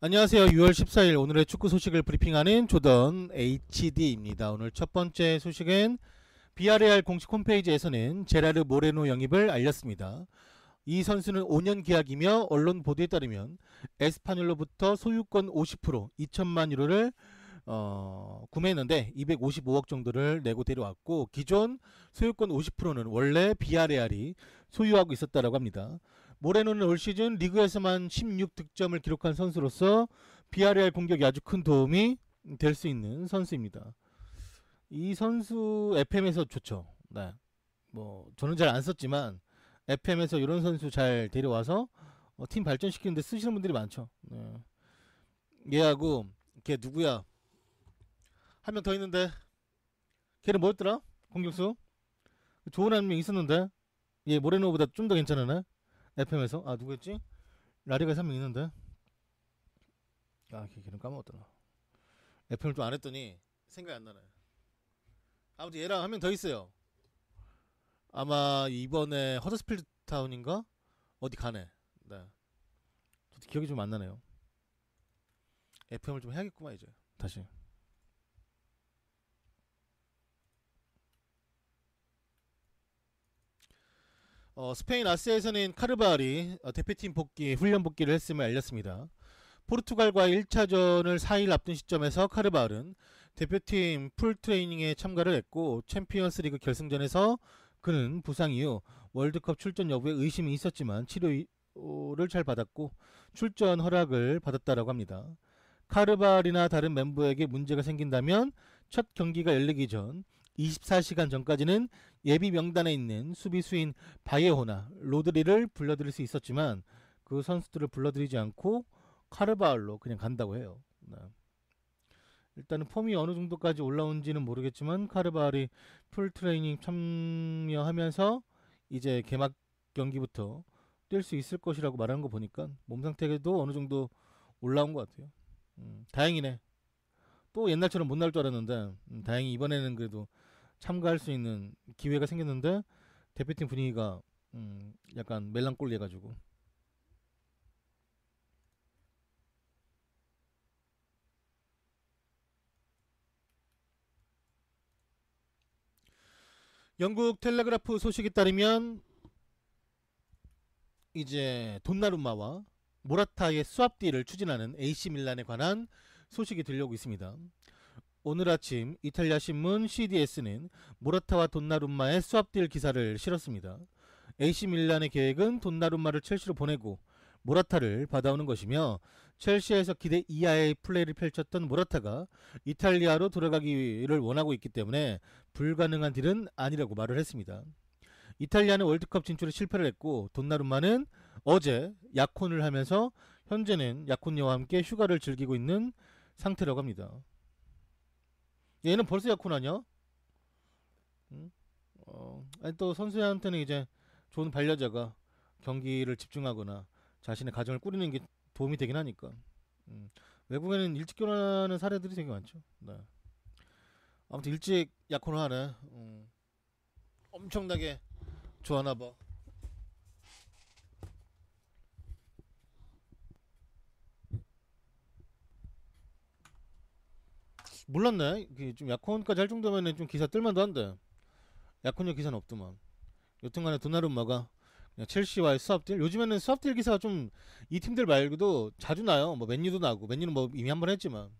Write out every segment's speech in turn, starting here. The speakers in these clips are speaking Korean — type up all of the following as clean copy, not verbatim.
안녕하세요. 6월 14일 오늘의 축구 소식을 브리핑하는 조던 HD입니다. 오늘 첫 번째 소식은 비아레알 공식 홈페이지에서는 제라르 모레노 영입을 알렸습니다. 이 선수는 5년 계약이며 언론 보도에 따르면 에스파뇰로부터 소유권 50% 2천만 유로를 구매했는데 255억 정도를 내고 데려왔고, 기존 소유권 50%는 원래 비아레알이 소유하고 있었다라고 합니다. 모레노는 올 시즌 리그에서만 16득점을 기록한 선수로서 비아레알 공격에 아주 큰 도움이 될 수 있는 선수입니다. 이 선수 FM에서 좋죠. 네. 뭐 저는 잘 안 썼지만 FM에서 이런 선수 잘 데려와서 팀 발전시키는데 쓰시는 분들이 많죠. 네. 얘하고 걔 누구야? 한 명 더 있는데 걔는 뭐였더라? 공격수? 좋은 한 명 있었는데 얘 모레노보다 좀 더 괜찮으네. FM에서 누구였지? 라리가에서 한 명 있는데 걔는 까먹었더라. FM을 좀 안 했더니 생각이 안 나네. 아무튼 얘랑 한 명 더 있어요. 아마 이번에 허더스필드 타운인가? 어디 가네. 네. 저도 기억이 좀 안 나네요. FM을 좀 해야겠구만 이제 다시. 스페인 아스에서는 카르바알이 대표팀 복귀 훈련 복귀를 했음을 알렸습니다. 포르투갈과 1차전을 4일 앞둔 시점에서 카르바알은 대표팀 풀 트레이닝에 참가를 했고, 챔피언스 리그 결승전에서 그는 부상 이후 월드컵 출전 여부에 의심이 있었지만 치료를 잘 받았고 출전 허락을 받았다라고 합니다. 카르바알이나 다른 멤버에게 문제가 생긴다면 첫 경기가 열리기 전 24시간 전까지는 예비 명단에 있는 수비수인 바예호나 로드리를 불러들일 수 있었지만 그 선수들을 불러들이지 않고 카르바알로 그냥 간다고 해요. 네. 일단은 폼이 어느 정도까지 올라온지는 모르겠지만 카르바알이 풀 트레이닝 참여하면서 이제 개막 경기부터 뛸 수 있을 것이라고 말하는 거 보니까 몸 상태도 어느 정도 올라온 것 같아요. 다행이네. 또 옛날처럼 못 나올 줄 알았는데 다행히 이번에는 그래도 참가할 수 있는 기회가 생겼는데 대표팀 분위기가 약간 멜랑꼴리해가지고. 영국 텔레그라프 소식에 따르면 이제 돈나룸마와 모라타의 스왑 딜을 추진하는 AC 밀란에 관한 소식이 들려오고 있습니다. 오늘 아침 이탈리아 신문 CDS는 모라타와 돈나룸마의 스왑 딜 기사를 실었습니다. AC 밀란의 계획은 돈나룸마를 첼시로 보내고 모라타를 받아오는 것이며, 첼시에서 기대 이하의 플레이를 펼쳤던 모라타가 이탈리아로 돌아가기를 원하고 있기 때문에 불가능한 딜은 아니라고 말을 했습니다. 이탈리아는 월드컵 진출에 실패를 했고 돈나룸마는 어제 약혼을 하면서 현재는 약혼녀와 함께 휴가를 즐기고 있는 상태라고 합니다. 얘는 벌써 약혼하냐? 응? 아니 또 선수한테는 이제 좋은 반려자가 경기를 집중하거나 자신의 가정을 꾸리는 게 도움이 되긴 하니까. 외국에는 일찍 결혼하는 사례들이 되게 많죠. 네. 아무튼 일찍 약혼을 하네. 엄청나게 좋아하나봐. 몰랐네. 좀 약혼까지 할 정도면은 좀 기사 뜰만도 한데 약혼녀 기사는 없더만. 여튼간에 도나룸마가 그냥 첼시와의 수합딜. 요즘에는 수합딜 기사가 좀 이 팀들 말고도 자주 나요. 뭐 맨유도 나고, 맨유는 뭐 이미 한 번 했지만.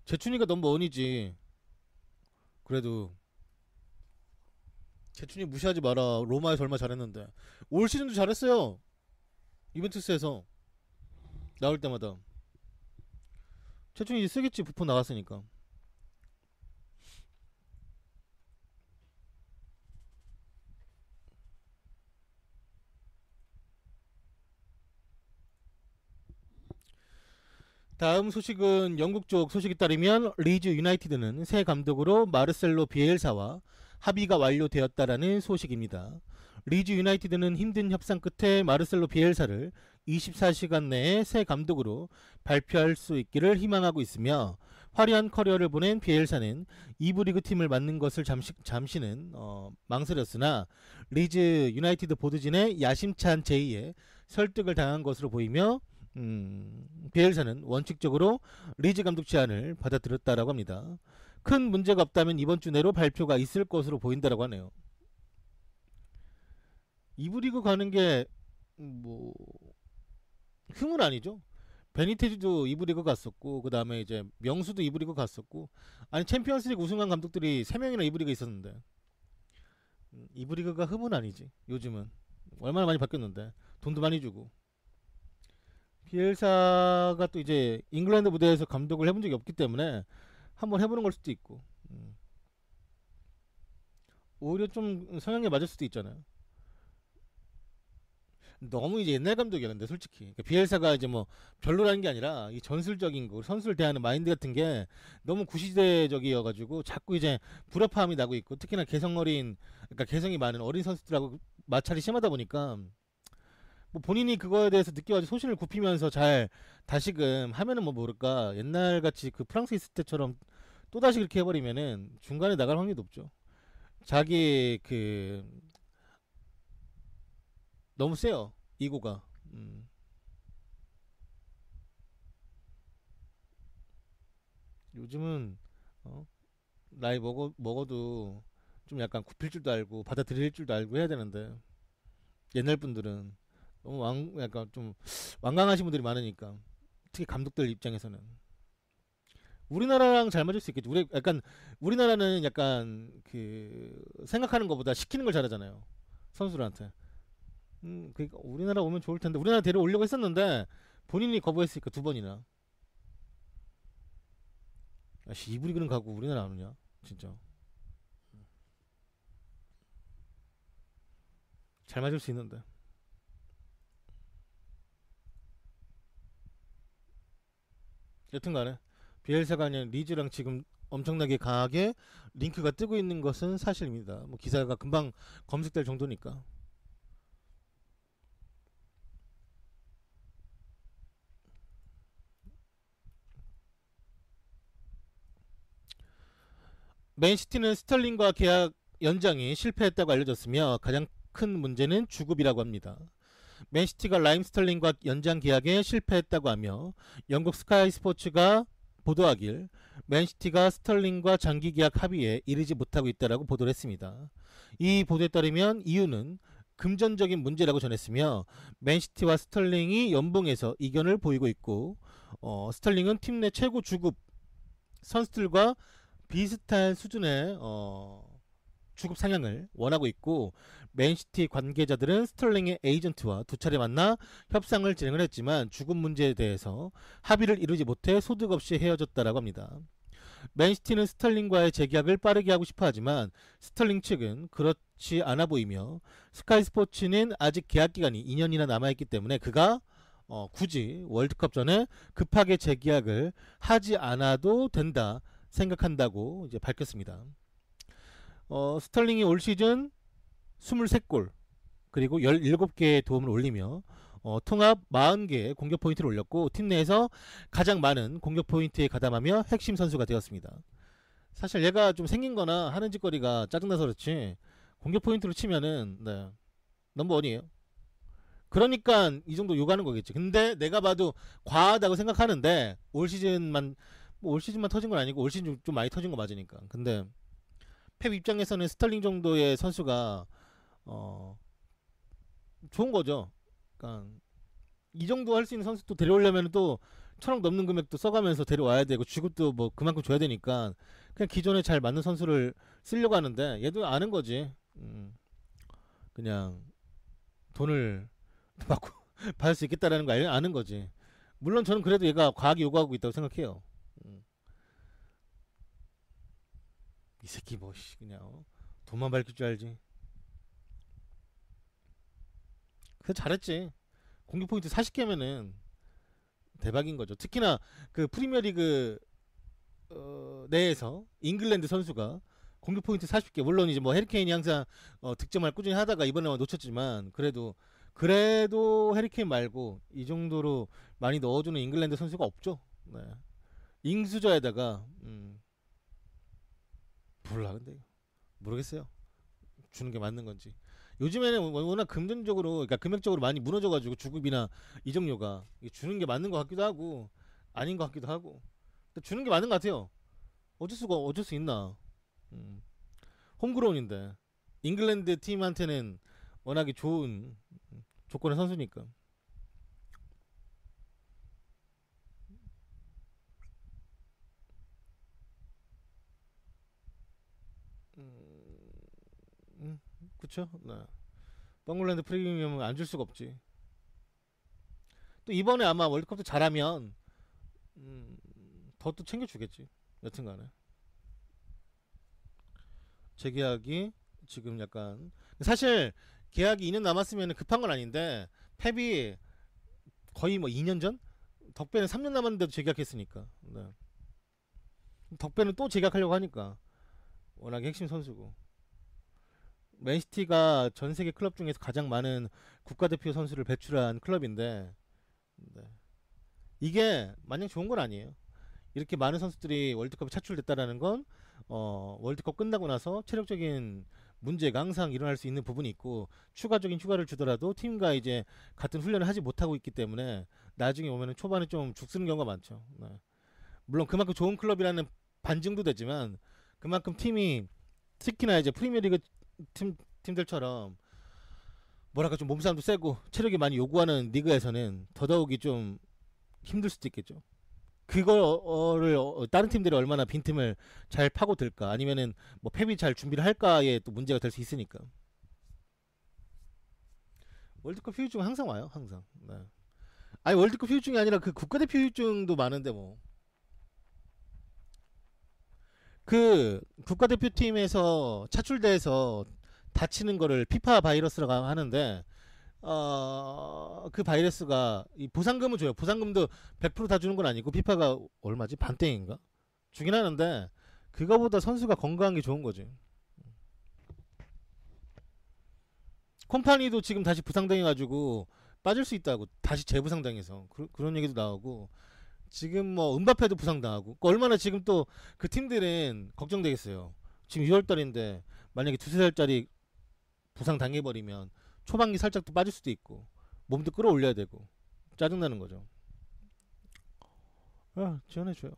재춘이가 넘버 원이지. 그래도 재춘이 무시하지 마라. 로마에서 얼마 잘했는데 올 시즌도 잘했어요. 이벤투스에서 나올 때마다. 재춘이 이제 쓰겠지. 부폰 나갔으니까. 다음 소식은 영국 쪽 소식에 따르면 리즈 유나이티드는 새 감독으로 마르셀로 비엘사와 합의가 완료되었다라는 소식입니다. 리즈 유나이티드는 힘든 협상 끝에 마르셀로 비엘사를 24시간 내에 새 감독으로 발표할 수 있기를 희망하고 있으며, 화려한 커리어를 보낸 비엘사는 2부 리그 팀을 맡는 것을 잠시는 망설였으나 리즈 유나이티드 보드진의 야심찬 제의에 설득을 당한 것으로 보이며 비엘사는 원칙적으로 리즈 감독 제안을 받아들였다라고 합니다. 큰 문제가 없다면 이번 주 내로 발표가 있을 것으로 보인다라고 하네요. 2부 리그 가는 게 뭐 흠은 아니죠. 베니테즈도 2부 리그 갔었고, 그 다음에 이제 명수도 2부 리그 갔었고, 아니 챔피언스리그 우승한 감독들이 3명이나 2부 리그 있었는데 2부 리그가 흠은 아니지. 요즘은 얼마나 많이 바뀌었는데 돈도 많이 주고. 비엘사가 또 이제 잉글랜드 무대에서 감독을 해본 적이 없기 때문에 한번 해보는 걸 수도 있고, 오히려 좀 성향에 맞을 수도 있잖아요. 너무 이제 옛날 감독이었는데 솔직히 그러니까 비엘사가 이제 뭐 별로라는 게 아니라 이 전술적인 거 선수를 대하는 마인드 같은 게 너무 구시대적이어가지고 자꾸 이제 불협화음이 나고 있고, 특히나 개성 어린, 그러니까 개성이 많은 어린 선수들하고 마찰이 심하다 보니까 뭐 본인이 그거에 대해서 느껴가지고 소신을 굽히면서 잘 다시금 하면은 뭐 모를까, 옛날 같이 그 프랑스 있을 때처럼 또 다시 그렇게 해버리면은 중간에 나갈 확률이 높죠. 자기 그 너무 세요 이고가. 요즘은 나이 먹어도 좀 약간 굽힐 줄도 알고 받아들일 줄도 알고 해야 되는데, 옛날 분들은 너무 약간 좀 완강하신 분들이 많으니까, 특히 감독들 입장에서는 우리나라랑 잘 맞을 수 있겠지. 우리나라는 약간 그 생각하는 것보다 시키는 걸 잘하잖아요, 선수들한테. 그러니까 우리나라 오면 좋을 텐데, 우리나라 데려오려고 했었는데 본인이 거부했으니까 2번이나. 아씨, 이브리그는 가고 우리나라 안 오냐 진짜. 잘 맞을 수 있는데. 여튼간에 비엘사가 아닌 리즈랑 지금 엄청나게 강하게 링크가 뜨고 있는 것은 사실입니다. 뭐 기사가 금방 검색될 정도니까. 맨시티는 스털링과 계약 연장이 실패했다고 알려졌으며, 가장 큰 문제는 주급이라고 합니다. 맨시티가 라임 스털링과 연장 계약에 실패했다고 하며, 영국 스카이 스포츠가 보도하길 맨시티가 스털링과 장기 계약 합의에 이르지 못하고 있다라고 보도를 했습니다. 이 보도에 따르면 이유는 금전적인 문제라고 전했으며, 맨시티와 스털링이 연봉에서 이견을 보이고 있고, 스털링은 팀 내 최고 주급 선수들과 비슷한 수준의 주급 상향을 원하고 있고, 맨시티 관계자들은 스털링의 에이전트와 2차례 만나 협상을 진행을 했지만 주급 문제에 대해서 합의를 이루지 못해 소득 없이 헤어졌다라고 합니다. 맨시티는 스털링과의 재계약을 빠르게 하고 싶어 하지만 스털링 측은 그렇지 않아 보이며, 스카이 스포츠는 아직 계약 기간이 2년이나 남아있기 때문에 그가 굳이 월드컵 전에 급하게 재계약을 하지 않아도 된다 생각한다고 이제 밝혔습니다. 스털링이 올 시즌 23골 그리고 17개의 도움을 올리며 통합 40개의 공격 포인트를 올렸고, 팀 내에서 가장 많은 공격 포인트에 가담하며 핵심 선수가 되었습니다. 사실 얘가 좀 생긴거나 하는 짓거리가 짜증나서 그렇지 공격 포인트로 치면은 넘버원이에요. 그러니까 이 정도 요구하는 거겠지. 근데 내가 봐도 과하다고 생각하는데, 올 시즌만 터진 건 아니고 올 시즌 좀 많이 터진 거 맞으니까. 근데 펩 입장에서는 스털링 정도의 선수가 좋은 거죠. 그러니까 이 정도 할 수 있는 선수 또 데려오려면 또 1,000억 넘는 금액도 써가면서 데려와야 되고 주급도 뭐 그만큼 줘야 되니까 그냥 기존에 잘 맞는 선수를 쓰려고 하는데, 얘도 아는 거지. 그냥 돈을 받고 받을 수 있겠다라는 거 아는 거지. 물론 저는 그래도 얘가 과하게 요구하고 있다고 생각해요. 이 새끼 뭐 그냥 돈만 밝힐 줄 알지. 그래서 잘했지. 공격 포인트 40개면은 대박인 거죠. 특히나 그 프리미어리그 내에서 잉글랜드 선수가 공격 포인트 40개, 물론 이제 뭐 해리케인이 항상 득점을 꾸준히 하다가 이번에만 놓쳤지만, 그래도 해리케인 말고 이 정도로 많이 넣어주는 잉글랜드 선수가 없죠. 네. 잉수저에다가 몰라 근데 모르겠어요. 주는 게 맞는 건지. 요즘에는 워낙 금전적으로 그러니까 금액적으로 많이 무너져가지고 주급이나 이적료가 주는 게 맞는 것 같기도 하고 아닌 것 같기도 하고 주는 게 맞는 것 같아요. 어쩔 수 있나. 음. 홈그라운인데 잉글랜드 팀한테는 워낙에 좋은 조건의 선수니까. 음, 그쵸? 네. 뻥글랜드 프리미엄은 안 줄 수가 없지. 또 이번에 아마 월드컵도 잘하면 더 또 챙겨주겠지. 여튼간에 재계약이 지금 약간 사실 계약이 2년 남았으면 급한 건 아닌데 펩이 거의 뭐 2년 전? 덕배는 3년 남았는데도 재계약했으니까. 네. 덕배는 또 재계약하려고 하니까 워낙에 핵심 선수고 맨시티가 전 세계 클럽 중에서 가장 많은 국가대표 선수를 배출한 클럽인데 네. 이게 마냥 좋은 건 아니에요. 이렇게 많은 선수들이 월드컵에 차출됐다라는 건 월드컵 끝나고 나서 체력적인 문제가 항상 일어날 수 있는 부분이 있고 추가적인 휴가를 주더라도 팀과 이제 같은 훈련을 하지 못하고 있기 때문에 나중에 오면은 초반에 좀 죽쓰는 경우가 많죠. 네. 물론 그만큼 좋은 클럽이라는 반증도 되지만 그만큼 팀이 특히나 이제 프리미어리그 팀들처럼 뭐랄까 좀 몸싸움도 세고 체력이 많이 요구하는 리그에서는 더더욱이 좀 힘들 수도 있겠죠. 그거를 다른 팀들이 얼마나 빈틈을 잘 파고들까 아니면은 뭐 펩이 잘 준비를 할까에 또 문제가 될 수 있으니까. 월드컵 휴유증 항상 와요 항상. 네. 아니 월드컵 휴유증이 아니라 그 국가대표 휴유증도 많은데 뭐 그 국가대표팀에서 차출돼서 다치는 거를 피파 바이러스라고 하는데 그 바이러스가 이 보상금을 줘요. 보상금도 100%다 주는 건 아니고 피파가 얼마지? 반땡인가? 주긴 하는데 그거보다 선수가 건강한 게 좋은 거지. 콤파니도 지금 다시 부상당해가지고 빠질 수 있다고 다시 재부상당해서 그런 얘기도 나오고 지금 뭐 은바페도 부상당하고 얼마나 지금 또 그 팀들은 걱정되겠어요. 지금 6월달인데 만약에 두세 살짜리 부상 당해버리면 초반기 살짝 또 빠질 수도 있고 몸도 끌어올려야 되고 짜증나는 거죠. 지원해줘요.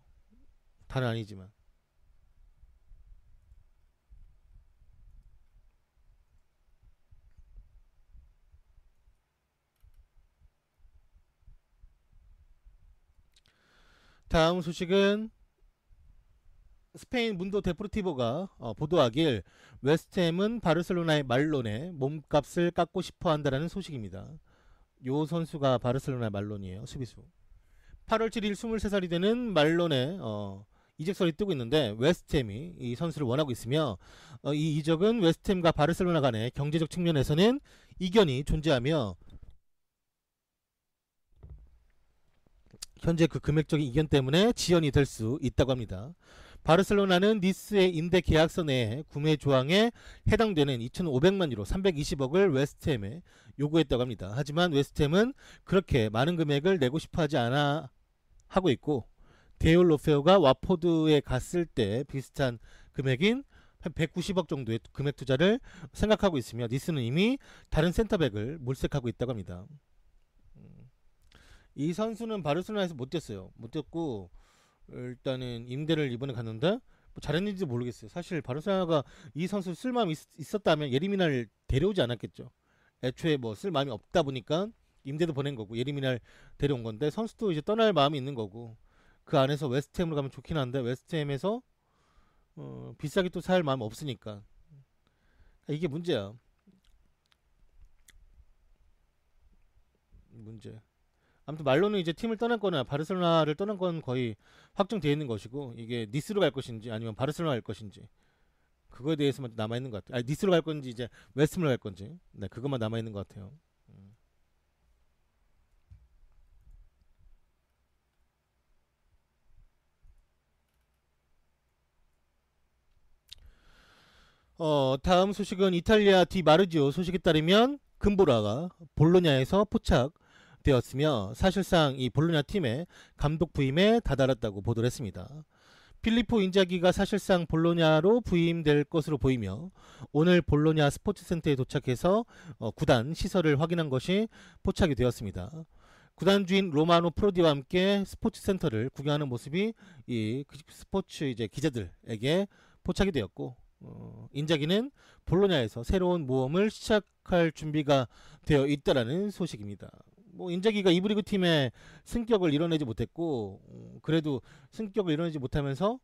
다는 아니지만. 다음 소식은 스페인 문도 데포르티보가 보도하길 웨스트햄은 바르셀로나의 말론에 몸값을 깎고 싶어 한다라는 소식입니다. 요 선수가 바르셀로나 말론이에요. 수비수. 8월 7일 23살이 되는 말론에 이적설이 뜨고 있는데 웨스트햄이 이 선수를 원하고 있으며 이 이적은 웨스트햄과 바르셀로나 간의 경제적 측면에서는 이견이 존재하며 현재 그 금액적인 이견 때문에 지연이 될 수 있다고 합니다. 바르셀로나는 니스의 임대 계약서 내에 구매 조항에 해당되는 2,500만 유로 320억을 웨스트햄에 요구했다고 합니다. 하지만 웨스트햄은 그렇게 많은 금액을 내고 싶어하지 않아 하고 있고 데올 로페오가 와포드에 갔을 때 비슷한 금액인 한 190억 정도의 금액 투자를 생각하고 있으며 니스는 이미 다른 센터백을 물색하고 있다고 합니다. 이 선수는 바르셀로나에서 못 뛰었어요. 못 뛰었고 일단은 임대를 이번에 갔는데 뭐 잘했는지 모르겠어요. 사실 바르셀로나가 이 선수 쓸 마음이 있었다면 예리미나를 데려오지 않았겠죠. 애초에 뭐 쓸 마음이 없다 보니까 임대도 보낸 거고 예리미나를 데려온 건데 선수도 이제 떠날 마음이 있는 거고 그 안에서 웨스트햄으로 가면 좋긴 한데 웨스트햄에서 비싸게 또 살 마음 없으니까 이게 문제야. 문제. 아무튼 말로는 이제 팀을 떠날 거나 바르셀로나를 떠난 건 거의 확정되어 있는 것이고 이게 니스로 갈 것인지 아니면 바르셀로나 갈 것인지 그거에 대해서만 남아 있는 것 같아요. 아니 니스로 갈 건지 이제 웨스트햄으로 갈 건지 네 그것만 남아 있는 것 같아요. 다음 소식은 이탈리아 디 마르지오 소식에 따르면 금보라가 볼로냐에서 포착 되었으며 사실상 이 볼로냐 팀의 감독 부임에 다다랐다고 보도를 했습니다. 필리포 인자기가 사실상 볼로냐로 부임될 것으로 보이며 오늘 볼로냐 스포츠센터에 도착해서 구단 시설을 확인한 것이 포착이 되었습니다. 구단 주인 로마노 프로디와 함께 스포츠센터를 구경하는 모습이 이 스포츠 이제 기자들에게 포착이 되었고 인자기는 볼로냐에서 새로운 모험을 시작할 준비가 되어 있다라는 소식입니다. 뭐 인자기가 이브리그 팀의 승격을 이뤄내지 못했고 그래도 승격을 이뤄내지 못하면서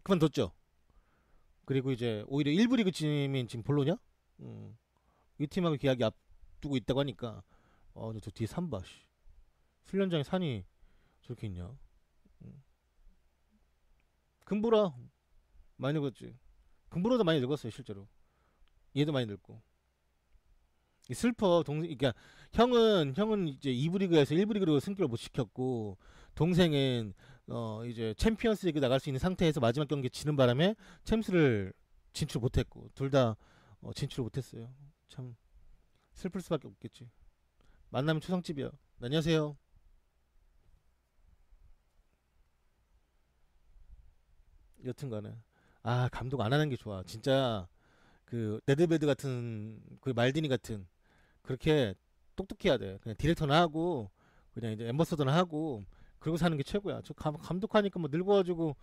그만뒀죠. 그리고 이제 오히려 1부 리그 팀인 지금 볼로냐 이 팀하고 계약이 앞두고 있다고 하니까 근데 저 뒤에 산봐 훈련장에 산이 저렇게 있냐. 금보라 많이 늙었지. 금보라도 많이 늙었어요 실제로. 얘도 많이 늙고. 슬퍼. 그러니까 형은 이제 2부 리그에서 1부 리그로 승격을 못 시켰고 동생은 이제 챔피언스 리그 나갈 수 있는 상태에서 마지막 경기 지는 바람에 챔스를 진출 못했고 둘 다 진출을 못했어요. 참 슬플 수밖에 없겠지. 만나면 초상집이야. 안녕하세요. 여튼간에 감독 안 하는 게 좋아. 진짜 그 네드베드 같은 그 말디니 같은 그렇게 똑똑해야 돼. 그냥 디렉터나 하고 그냥 이제 엠버서더나 하고 그러고 사는 게 최고야. 저 감독하니까 뭐 늙어가지고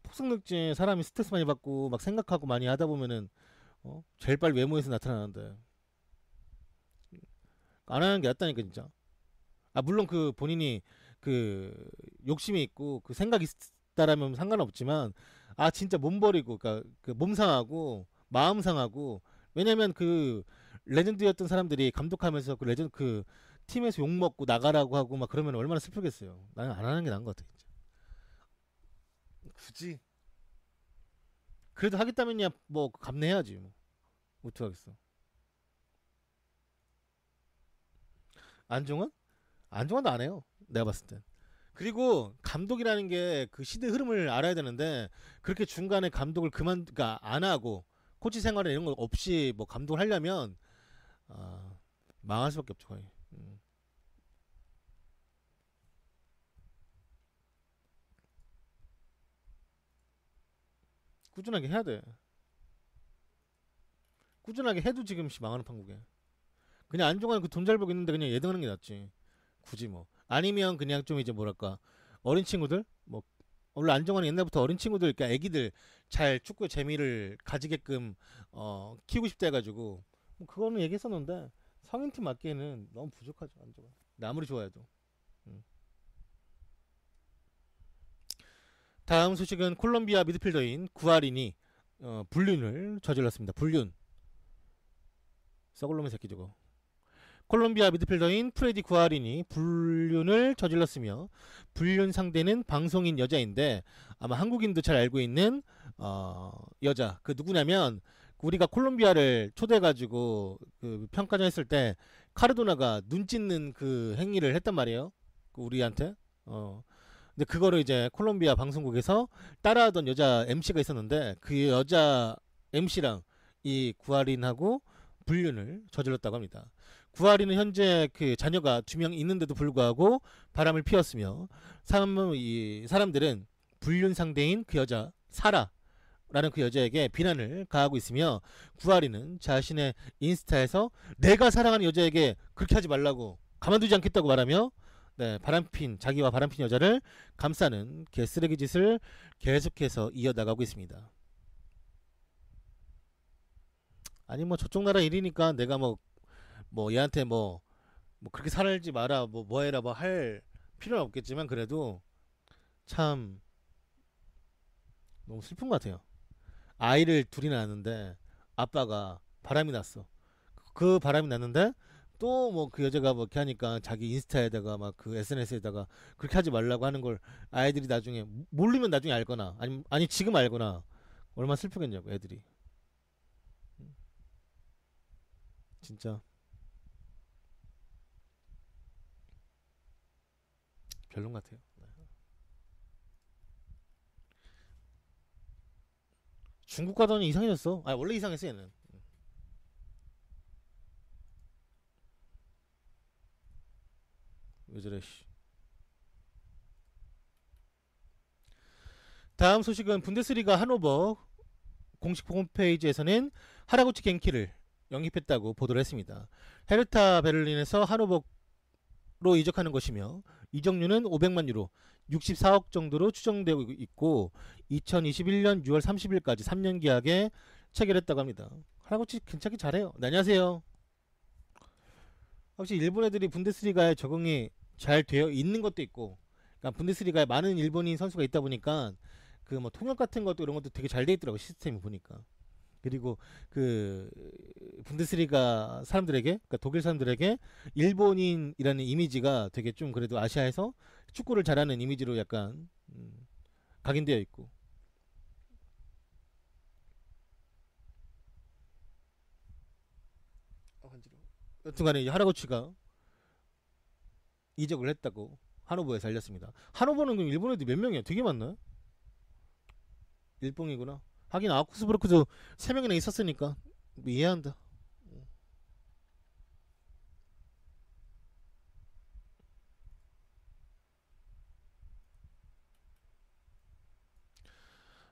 폭삭 늙지. 사람이 스트레스 많이 받고 막 생각하고 많이 하다 보면은 제일 빨리 외모에서 나타나는데 안 하는 게 낫다니까 진짜. 물론 그 본인이 그 욕심이 있고 그 생각이 있다라면 상관없지만 진짜 몸 버리고 그러니까 그 몸 상하고 마음 상하고 왜냐면 그 레전드였던 사람들이 감독하면서 그 레전드 그 팀에서 욕 먹고 나가라고 하고 막 그러면 얼마나 슬프겠어요. 나는 안 하는 게 나은 것 같아. 진짜. 굳이 그래도 하겠다면야 뭐 감내해야지 뭐. 어떡하겠어. 안정환? 안정환도 안 해요. 내가 봤을 땐. 그리고 감독이라는 게 그 시대 흐름을 알아야 되는데 그렇게 중간에 감독을 그러니까 안 하고 코치 생활에 이런 거 없이 뭐 감독을 하려면 망할 수밖에 없죠 거의. 꾸준하게 해야 돼. 꾸준하게 해도 지금 망하는 판국에. 그냥 안정환 그 돈 잘 벌고 있는데 그냥 예등하는 게 낫지. 굳이 뭐. 아니면 그냥 좀 이제 뭐랄까 어린 친구들 뭐 원래 안정환이 옛날부터 어린 친구들 그러니까 애기들 잘 축구 재미를 가지게끔 키우고 싶다 해가지고 뭐 그거는 얘기했었는데 성인팀 맞기에는 너무 부족하죠 안정환. 아무리 좋아해도. 음. 다음 소식은 콜롬비아 미드필더인 구아린이 불륜을 저질렀습니다. 불륜. 썩을 놈의 새끼 저거. 콜롬비아 미드필더인 프레디 구아린이 불륜을 저질렀으며 불륜 상대는 방송인 여자인데 아마 한국인도 잘 알고 있는 여자. 그 누구냐면 우리가 콜롬비아를 초대해가지고 그 평가전 했을 때 카르도나가 눈 찢는 그 행위를 했단 말이에요. 그 우리한테. 근데 그거를 이제 콜롬비아 방송국에서 따라하던 여자 MC가 있었는데 그 여자 MC랑 이 구아린하고 불륜을 저질렀다고 합니다. 구아리는 현재 그 자녀가 2명 있는데도 불구하고 바람을 피웠으며 사람들은 불륜 상대인 그 여자 사라라는 그 여자에게 비난을 가하고 있으며 구아리는 자신의 인스타에서 내가 사랑하는 여자에게 그렇게 하지 말라고 가만두지 않겠다고 말하며 자기와 바람핀 여자를 감싸는 개쓰레기 짓을 계속해서 이어나가고 있습니다. 아니 뭐 저쪽 나라 일이니까 내가 뭐 얘한테 뭐 그렇게 살지 마라 뭐 해라 뭐 할 필요는 없겠지만 그래도 참 너무 슬픈 것 같아요. 아이를 둘이 낳았는데 아빠가 바람이 났어. 그 바람이 났는데 또 뭐 그 여자가 뭐 이렇게 하니까 자기 인스타에다가 막 그 SNS에다가 그렇게 하지 말라고 하는 걸 아이들이 나중에 모르면 나중에 알거나 아니 지금 알거나 얼마나 슬프겠냐고 애들이. 진짜 별론 같아요. 중국 가더니 이상해졌어. 원래 이상했어 얘는. 왜 저래 씨. 다음 소식은 분데스리가 하노버 공식 홈페이지에서는 하라구치 겐키를 영입했다고 보도를 했습니다. 헤르타 베를린에서 하노버로 이적하는 것이며 이적료는 500만 유로 64억 정도로 추정되고 있고 2021년 6월 30일까지 3년 계약에 체결했다고 합니다. 하라구치 괜찮게 잘해요. 네, 안녕하세요. 확실히 일본 애들이 분데스리가에 적응이 잘 되어 있는 것도 있고, 그러니까 분데스리가에 많은 일본인 선수가 있다 보니까 그 뭐 통역 같은 것도 이런 것도 되게 잘 돼 있더라고 시스템이 보니까. 그리고 그 분데스리가 사람들에게, 그러니까 독일 사람들에게 일본인이라는 이미지가 되게 좀 그래도 아시아에서 축구를 잘하는 이미지로 약간 각인되어 있고. 간지러워. 여튼간에 하라구치가 이적을 했다고 하노버에서 알렸습니다. 하노버는 그럼 일본 애들 몇 명이야? 되게 많나요? 일봉이구나. 하긴 아우크스부르크도 3명이나 있었으니까 이해한다.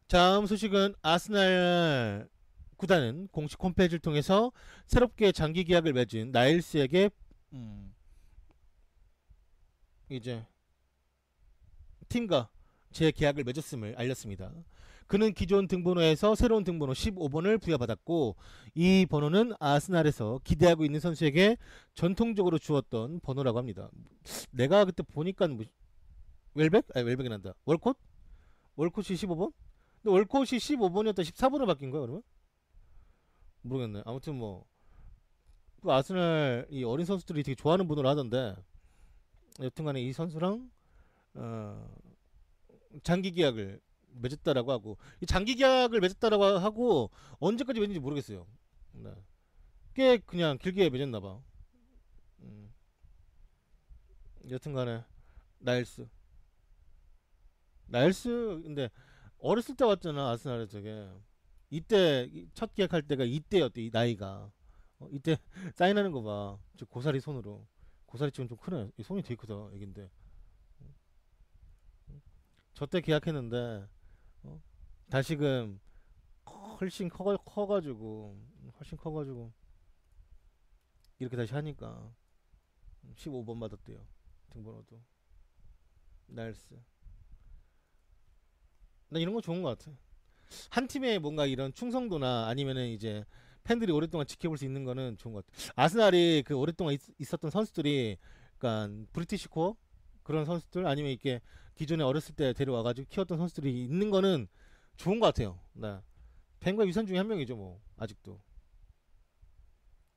다음 소식은 아스날 구단은 공식 홈페이지를 통해서 새롭게 장기 계약을 맺은 나일스에게 이제 팀과 재계약을 맺었음을 알렸습니다. 그는 기존 등번호에서 새로운 등번호 15번을 부여받았고 이 번호는 아스날에서 기대하고 있는 선수에게 전통적으로 주었던 번호라고 합니다. 내가 그때 보니까 뭐 웰백? 아니 웰백이 난다. 월콧? 월콧이 15번? 근데 월콧이 15번이었다 14번으로 바뀐 거야 그러면? 모르겠네. 아무튼 뭐 그 아스날 이 어린 선수들이 되게 좋아하는 번호를 하던데 여튼간에 이 선수랑 장기 계약을 맺었다라고 하고 이 장기 계약을 맺었다라고 하고 언제까지 맺는지 모르겠어요. 네. 꽤 그냥 길게 맺었나봐. 여튼간에 나일스 근데 어렸을 때 왔잖아 아스날에 저게. 이때 첫 계약할 때가 이때였대. 이 나이가 이때 사인하는 거 봐. 저 고사리 손으로. 고사리 지금 좀 크네. 이 손이 되게 크다 애긴데. 저 때 계약했는데 다시금 훨씬 커가지고 이렇게 다시 하니까 15번 받았대요 등번호도. 나일스. 나 이런 거 좋은 것 같아. 한 팀의 뭔가 이런 충성도나 아니면은 이제 팬들이 오랫동안 지켜볼 수 있는 거는 좋은 것 같아. 아스날이 그 오랫동안 있었던 선수들이, 그러니까 브리티시 코어 그런 선수들 아니면 이렇게 기존에 어렸을 때 데려와가지고 키웠던 선수들이 있는 거는 좋은 것 같아요. 네. 벤과 유산 중에 한 명이죠 뭐 아직도.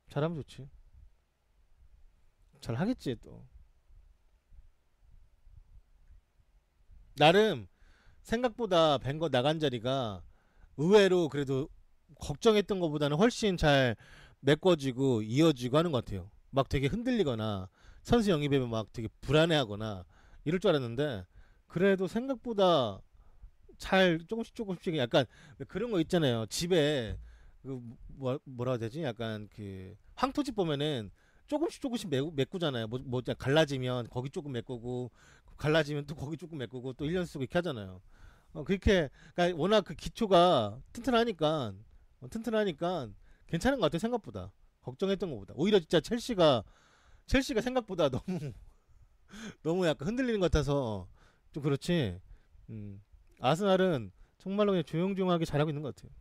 잘하면 좋지. 잘하겠지 또. 나름 생각보다 벤거 나간 자리가 의외로 그래도 걱정했던 것보다는 훨씬 잘 메꿔지고 이어지고 하는 것 같아요. 막 되게 흔들리거나 선수 영입에 막 되게 불안해하거나 이럴 줄 알았는데 그래도 생각보다 잘 조금씩 약간 그런 거 있잖아요. 집에 그 뭐라 해야 되지? 약간 그 황토집 보면은 조금씩 메꾸잖아요. 뭐 갈라지면 거기 조금 메꾸고 갈라지면 또 거기 조금 메꾸고 또 1년 쓰고 이렇게 하잖아요. 그렇게 그러니까 워낙 그 기초가 튼튼하니까 괜찮은 것 같아요. 생각보다 걱정했던 것보다 오히려 진짜 첼시가 생각보다 너무 약간 흔들리는 것 같아서 좀 그렇지. 아스날은 정말로 그냥 조용조용하게 잘하고 있는 것 같아요.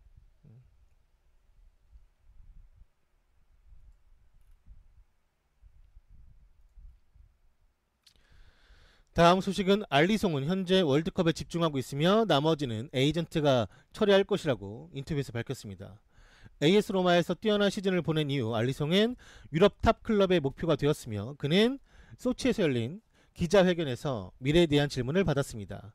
다음 소식은 알리송은 현재 월드컵에 집중하고 있으며 나머지는 에이전트가 처리할 것이라고 인터뷰에서 밝혔습니다. AS 로마에서 뛰어난 시즌을 보낸 이후 알리송은 유럽 탑 클럽의 목표가 되었으며 그는 소치에서 열린 기자회견에서 미래에 대한 질문을 받았습니다.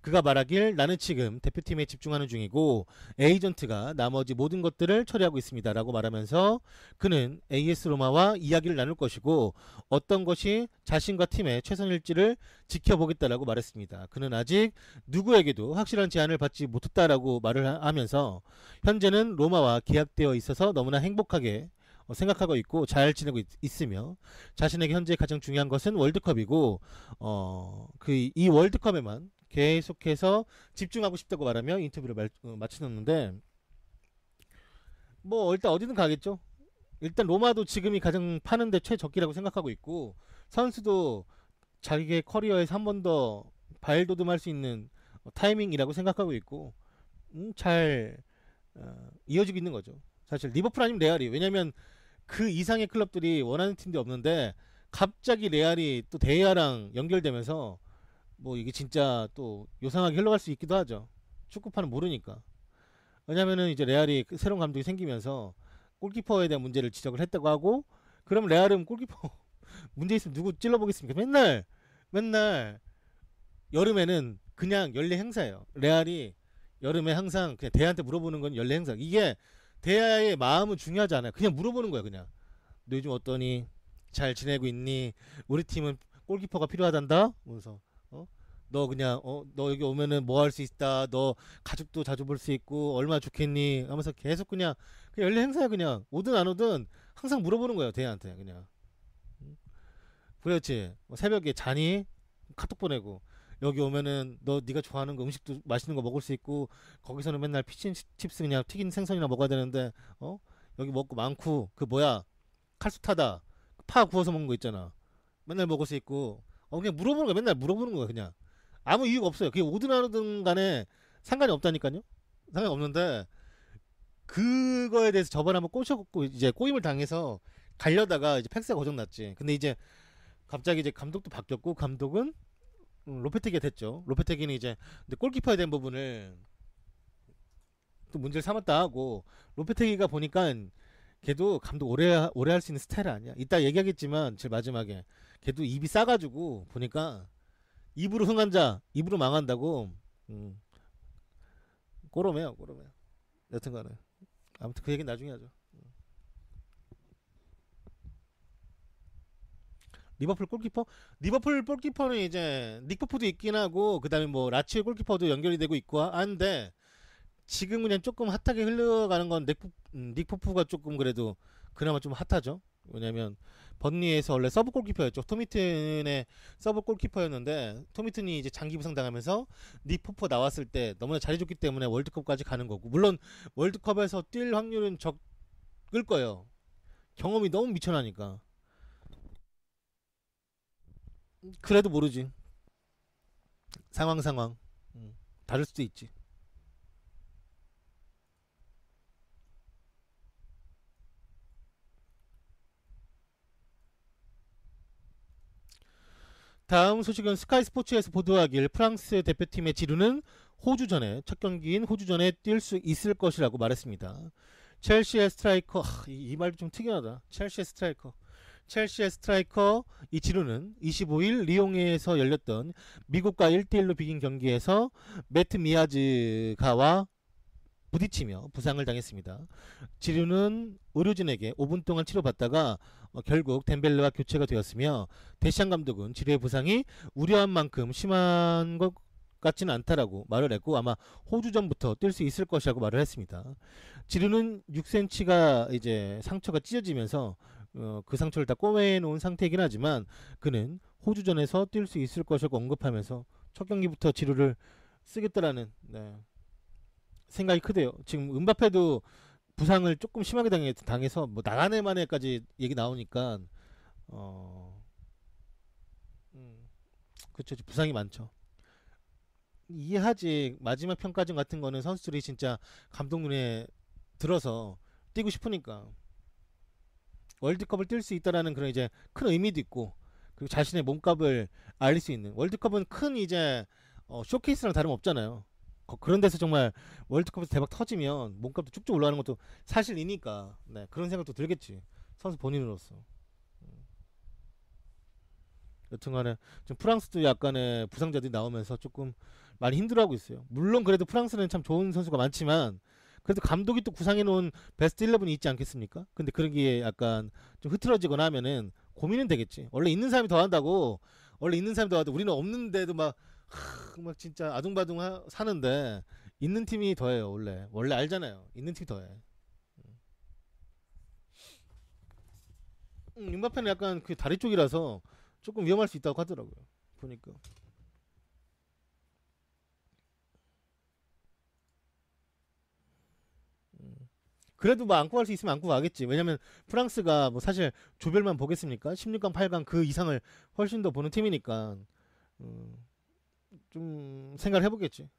그가 말하길 나는 지금 대표팀에 집중하는 중이고 에이전트가 나머지 모든 것들을 처리하고 있습니다 라고 말하면서 그는 AS 로마와 이야기를 나눌 것이고 어떤 것이 자신과 팀의 최선일지를 지켜보겠다라고 말했습니다. 그는 아직 누구에게도 확실한 제안을 받지 못했다라고 말을 하면서 현재는 로마와 계약되어 있어서 너무나 행복하게 생각하고 있고 잘 지내고 있으며 자신에게 현재 가장 중요한 것은 월드컵이고 그 이 월드컵에만 계속해서 집중하고 싶다고 말하며 인터뷰를 마치셨는데 뭐 일단 어디든 가겠죠. 일단 로마도 지금이 가장 파는데 최적기라고 생각하고 있고 선수도 자기의 커리어에서 한 번 더 발돋움할 수 있는 타이밍이라고 생각하고 있고 잘 이어지고 있는 거죠. 사실 리버풀 아니면 레알이 왜냐면 그 이상의 클럽들이 원하는 팀도 없는데 갑자기 레알이 또 대야랑 연결되면서 뭐 이게 진짜 또 요상하게 흘러갈 수 있기도 하죠. 축구판은 모르니까. 왜냐면은 이제 레알이 새로운 감독이 생기면서 골키퍼에 대한 문제를 지적을 했다고 하고 그럼 레알은 골키퍼 문제 있으면 누구 찔러보겠습니까? 맨날 여름에는 그냥 연례 행사예요. 레알이 여름에 항상 그냥 대한테 물어보는 건 연례 행사. 이게 대야의 마음은 중요하지 않아요. 그냥 물어보는 거야 그냥. 너 요즘 어떠니? 잘 지내고 있니? 우리 팀은 골키퍼가 필요하단다. 그래서 너 그냥 너 여기 오면은 뭐 할 수 있다. 너 가족도 자주 볼 수 있고 얼마나 좋겠니? 하면서 계속 그냥 연례 행사야 그냥 오든 안 오든 항상 물어보는 거예요 대한테 그냥. 그렇지. 새벽에 자니? 카톡 보내고 여기 오면은 너 네가 좋아하는 거 음식도 맛있는 거 먹을 수 있고 거기서는 맨날 피쉬칩스 그냥 튀긴 생선이나 먹어야 되는데 여기 먹고 많고 그 뭐야 칼수타다 파 구워서 먹는 거 있잖아 맨날 먹을 수 있고 그냥 물어보는 거야 맨날 물어보는 거야 그냥 아무 이유가 없어요 그게 오든 안 오든 간에 상관이 없다니까요 상관이 없는데 그거에 대해서 저번에 한번 꼬셔갖고 이제 꼬임을 당해서 가려다가 이제 팩스가 고장났지 근데 이제 갑자기 이제 감독도 바뀌었고 감독은 로페테기가 됐죠. 로페테기는 이제 근데 골키퍼에 대한 부분을 또 문제를 삼았다 하고 로페테기가 보니까 걔도 감독 오래 할 수 있는 스타일 아니야. 이따 얘기하겠지만 제일 마지막에 걔도 입이 싸가지고 보니까 입으로 흥한 자 입으로 망한다고 꼬로매요. 여튼간에 아무튼 그 얘기는 나중에 하죠. 리버풀 골키퍼? 리버풀 골키퍼는 이제 닉 포프도 있긴 하고 그다음에 뭐 라치오 골키퍼도 연결이 되고 있고 한데 지금 그냥 조금 핫하게 흘러가는 건 닉 포프가 조금 그래도 그나마 좀 핫하죠. 왜냐면 번리에서 원래 서브 골키퍼였죠. 토미튼의 서브 골키퍼였는데 토미튼이 이제 장기 부상 당하면서 닉 포프 나왔을 때 너무나 잘해줬기 때문에 월드컵까지 가는 거고 물론 월드컵에서 뛸 확률은 적을 거예요. 경험이 너무 미쳐나니까. 그래도 모르지. 상황. 다를 수도 있지. 다음 소식은 스카이 스포츠에서 보도하길 프랑스 대표팀의 지루는 호주전에 첫 경기인 호주전에 뛸 수 있을 것이라고 말했습니다. 첼시의 스트라이커 이 말도 좀 특이하다. 첼시의 스트라이커 이치루는 25일 리옹에서 열렸던 미국과 1대1로 비긴 경기에서 매트 미아즈가와 부딪히며 부상을 당했습니다. 지루는 의료진에게 5분 동안 치료받다가 결국 덴벨레와 교체가 되었으며 데시안 감독은 지루의 부상이 우려한 만큼 심한 것 같지는 않다라고 말을 했고 아마 호주전부터 뛸 수 있을 것이라고 말을 했습니다. 지루는 6cm가 이제 상처가 찢어지면서 그 상처를 다 꿰매놓은 상태이긴 하지만 그는 호주전에서 뛸 수 있을 것이라고 언급하면서 첫 경기부터 지루를 쓰겠다라는 생각이 크대요. 지금 은바페도 부상을 조금 심하게 당해서 뭐 나가네 만에까지 얘기 나오니까 그쵸 부상이 많죠. 이해하지 마지막 평가전 같은 거는 선수들이 진짜 감독 눈에 들어서 뛰고 싶으니까 월드컵을 뛸 수 있다라는 그런 이제 큰 의미도 있고 그리고 자신의 몸값을 알릴 수 있는 월드컵은 큰 이제 쇼케이스랑 다름없잖아요. 그런 데서 정말 월드컵에서 대박 터지면 몸값도 쭉쭉 올라가는 것도 사실이니까 네, 그런 생각도 들겠지 선수 본인으로서. 여튼간에 좀 프랑스도 약간의 부상자들이 나오면서 조금 많이 힘들어하고 있어요. 물론 그래도 프랑스는 참 좋은 선수가 많지만 그래도 감독이 또 구상해놓은 베스트 11이 있지 않겠습니까? 근데 그런 게 약간 좀 흐트러지거나 하면은 고민은 되겠지. 원래 있는 사람이 더 한다고. 원래 있는 사람이 더 하고 우리는 없는데도 막 진짜 아둥바둥 사는데 있는 팀이 더해요. 원래 알잖아요. 있는 팀이 더해. 음바페는 약간 그 다리 쪽이라서 조금 위험할 수 있다고 하더라고요. 보니까. 음. 그래도 뭐 안고 갈 수 있으면 안고 가겠지. 왜냐면 프랑스가 뭐 사실 조별만 보겠습니까? 16강, 8강 그 이상을 훨씬 더 보는 팀이니까 음, 좀 생각을 해보겠지.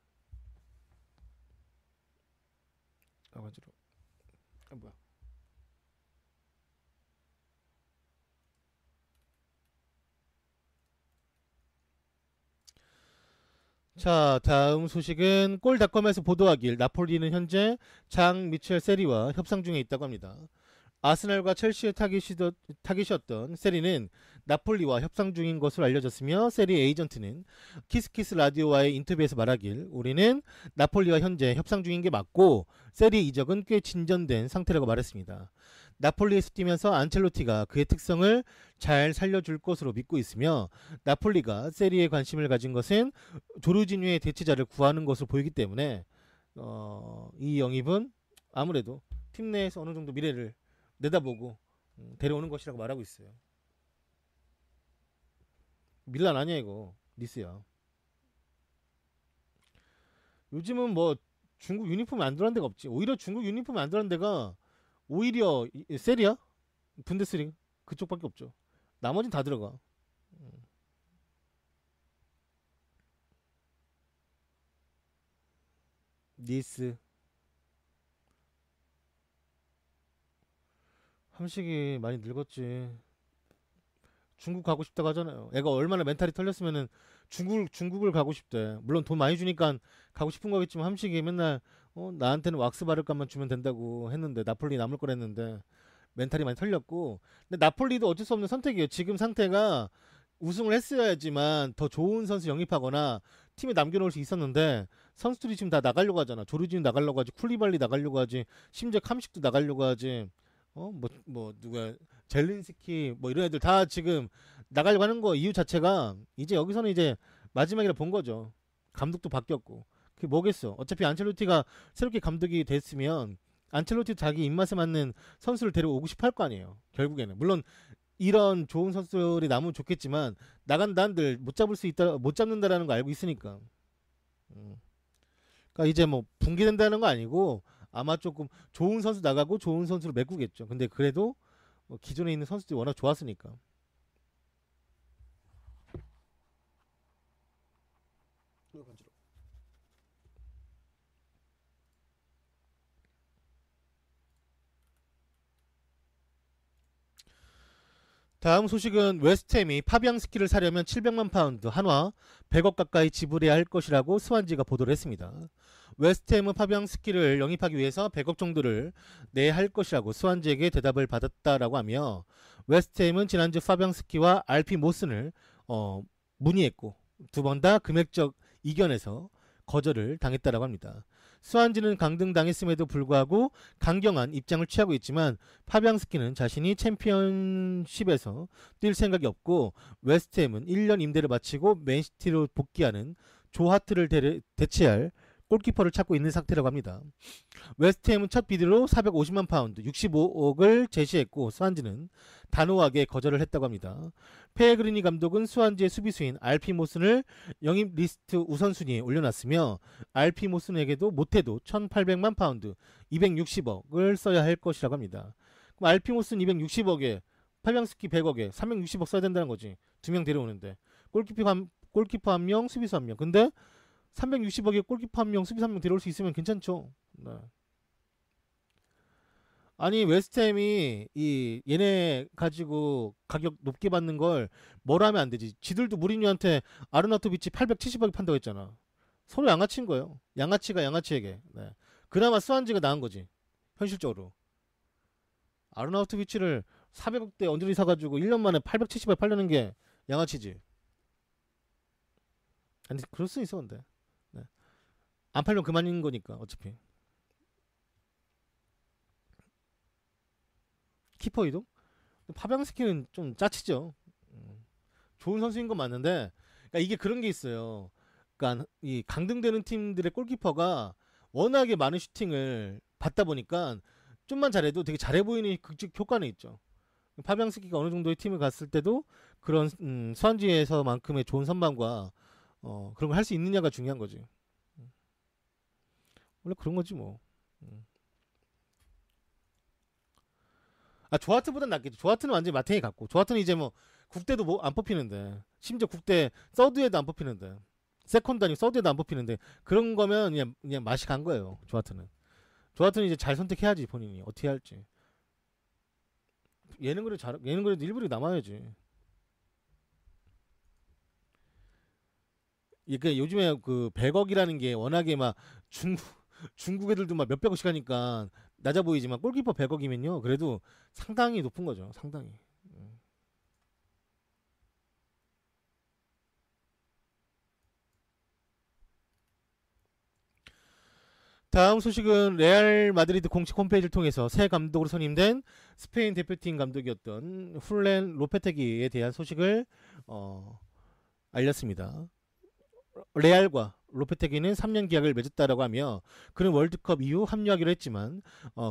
아, 맞아. 아, 뭐야. 자, 다음 소식은 골닷컴에서 보도하길 나폴리는 현재 장 미첼 세리와 협상 중에 있다고 합니다. 아스날과 첼시의 타깃이었던 세리는 나폴리와 협상 중인 것으로 알려졌으며 세리 에이전트는 키스키스 라디오와의 인터뷰에서 말하길 우리는 나폴리와 현재 협상 중인 게 맞고 세리 이적은 꽤 진전된 상태라고 말했습니다. 나폴리에서 뛰면서 안첼로티가 그의 특성을 잘 살려줄 것으로 믿고 있으며 나폴리가 세리에 관심을 가진 것은 조르지뉴의 대체자를 구하는 것으로 보이기 때문에 이 영입은 아무래도 팀 내에서 어느 정도 미래를 내다보고 데려오는 것이라고 말하고 있어요. 밀란 아니야 이거 니스야. 요즘은 뭐 중국 유니폼이 안 들어간 데가 없지. 오히려 중국 유니폼이 안 들어간 데가 오히려 세리야 분데스리가 그쪽밖에 없죠. 나머진 다 들어가. 니스 함식이 많이 늙었지. 중국 가고 싶다고 하잖아요. 애가 얼마나 멘탈이 털렸으면은 중국을 가고 싶대. 물론 돈 많이 주니까 가고 싶은 거겠지만 함식이 맨날 나한테는 왁스 바를 값만 주면 된다고 했는데 나폴리 남을 거랬는데 멘탈이 많이 털렸고. 근데 나폴리도 어쩔 수 없는 선택이에요. 지금 상태가 우승을 했어야지만 더 좋은 선수 영입하거나 팀에 남겨놓을 수 있었는데 선수들이 지금 다 나가려고 하잖아. 조르지는 나가려고 하지, 쿨리발리 나가려고 하지, 심지어 감식도 나가려고 하지. 뭐 누가 젤린스키 뭐 이런 애들 다 지금 나가려고 하는 거 이유 자체가 이제 여기서는 이제 마지막이라 본 거죠. 감독도 바뀌었고 그게 뭐겠어. 어차피 안첼로티가 새롭게 감독이 됐으면 안첼로티 자기 입맛에 맞는 선수를 데려오고 싶어 할 거 아니에요. 결국에는 물론 이런 좋은 선수들이 나면 좋겠지만 나간다 한들 못 잡을 수 있다 못 잡는다라는 거 알고 있으니까. 음. 그러니까 이제 뭐 붕괴된다는 거 아니고 아마 조금 좋은 선수 나가고 좋은 선수를 메꾸겠죠. 근데 그래도 기존에 있는 선수들이 워낙 좋았으니까. 다음 소식은 웨스트햄이 파비앙스키를 사려면 700만 파운드 한화 100억 가까이 지불해야 할 것이라고 스완지가 보도를 했습니다. 웨스트햄은 파비앙스키를 영입하기 위해서 100억 정도를 내야 할 것이라고 스완지에게 대답을 받았다라고 하며 웨스트햄은 지난주 파비앙스키와 알피 모슨을 문의했고 두 번 다 금액적 이견에서 거절을 당했다라고 합니다. 스완지는 강등당했음에도 불구하고 강경한 입장을 취하고 있지만 파비앙스키는 자신이 챔피언십에서 뛸 생각이 없고 웨스트햄은 1년 임대를 마치고 맨시티로 복귀하는 조 하트를 대체할 골키퍼를 찾고 있는 상태라고 합니다. 웨스트햄은 첫 비드로 450만 파운드 65억을 제시했고 스완지는 단호하게 거절을 했다고 합니다. 페그리니 감독은 스완지의 수비수인 알피모슨을 영입 리스트 우선순위에 올려놨으며 알피모슨에게도 못해도 1800만 파운드 260억을 써야 할 것이라고 합니다. 그럼 알피모슨 260억에 파비앙스키 100억에 360억 써야 된다는 거지. 두 명 데려오는데 골키퍼 한 명, 수비수 한 명. 근데 360억에 골키퍼 한 명, 수비수 한 명 데려올 수 있으면 괜찮죠. 네. 아니 웨스트햄이 이 얘네 가지고 가격 높게 받는 걸 뭐라 하면 안 되지. 지들도 무리뉴한테 아르나토비치 870억에 판다고 했잖아. 서로 양아치인 거예요. 양아치가 양아치에게. 네. 그나마 스완지가 나은 거지. 현실적으로. 아르나토비치를 400억대 언저리 사가지고 1년 만에 870억에 팔려는 게 양아치지. 아니 그럴 수 있어 근데. 네. 안 팔면 그만인 거니까 어차피. 키퍼 이동? 파병스키는 좀 짜치죠. 좋은 선수인 건 맞는데, 그러니까 이게 그런 게 있어요. 그러니까 이 강등되는 팀들의 골키퍼가 워낙에 많은 슈팅을 받다 보니까 좀만 잘해도 되게 잘해 보이는 극적 효과는 있죠. 파비앙스키가 어느 정도의 팀을 갔을 때도 그런 수완지에서만큼의 좋은 선방과 그런 걸 할 수 있느냐가 중요한 거지. 원래 그런 거지 뭐. 아 조하트보단 낫겠지. 조하트는 완전히 마탱이 같고 조하트는 이제 뭐 국대도 뭐 안 뽑히는데 심지어 국대 서드에도 안 뽑히는데 세컨드 아니고 서드에도 안 뽑히는데 그런 거면 그냥 맛이 간 거예요. 조하트는 이제 잘 선택해야지 본인이 어떻게 할지. 얘는 그래도 일부러 남아야지. 이게 요즘에 그 100억이라는 게 워낙에 막 중국 중국 애들도 막 몇백억씩 하니까 낮아 보이지만 골키퍼 100억이면요 그래도 상당히 높은 거죠. 상당히. 음. 다음 소식은 레알 마드리드 공식 홈페이지를 통해서 새 감독으로 선임된 스페인 대표팀 감독이었던 훌렌 로페테기에 대한 소식을 어, 알렸습니다. 레알과 로페테기는 3년 계약을 맺었다라고 하며 그는 월드컵 이후 합류하기로 했지만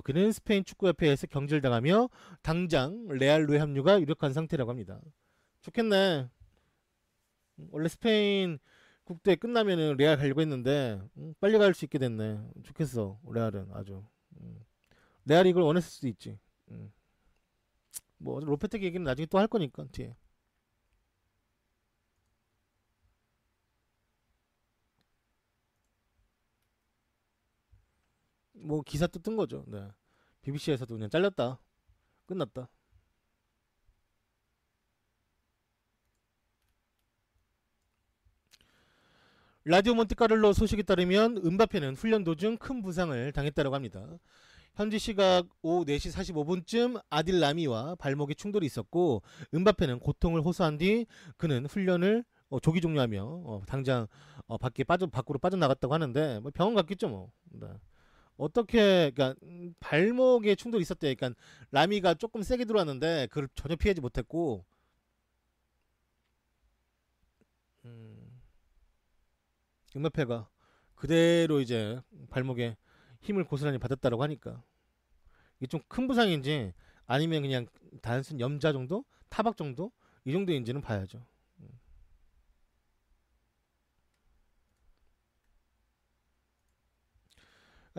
그는 스페인 축구협회에서 경질당하며 당장 레알로의 합류가 유력한 상태라고 합니다. 좋겠네. 원래 스페인 국대 끝나면은 레알 가려고 했는데 빨리 갈 수 있게 됐네. 좋겠어. 레알은 아주. 음. 레알이 이걸 원했을 수도 있지. 음. 뭐 로페테기 얘기는 나중에 또 할 거니까 뒤에. 뭐 기사 또 뜬 거죠. 네. BBC에서도 그냥 잘렸다. 끝났다. 라디오 몬테카를로 소식에 따르면 은바페는 훈련 도중 큰 부상을 당했다고 합니다. 현지 시각 오후 4시 45분쯤 아딜 라미와 발목에 충돌이 있었고 은바페는 고통을 호소한 뒤 그는 훈련을 조기 종료하며 당장 밖으로 빠져나갔다고 하는데 뭐 병원 갔겠죠 뭐. 네. 어떻게 그러니까 발목에 충돌이 있었대. 그러니까 라미가 조금 세게 들어왔는데 그걸 전혀 피하지 못했고 음, 음바페가 그대로 이제 발목에 힘을 고스란히 받았다라고 하니까 이게 좀 큰 부상인지 아니면 그냥 단순 염자 정도, 타박 정도 이 정도인지는 봐야죠.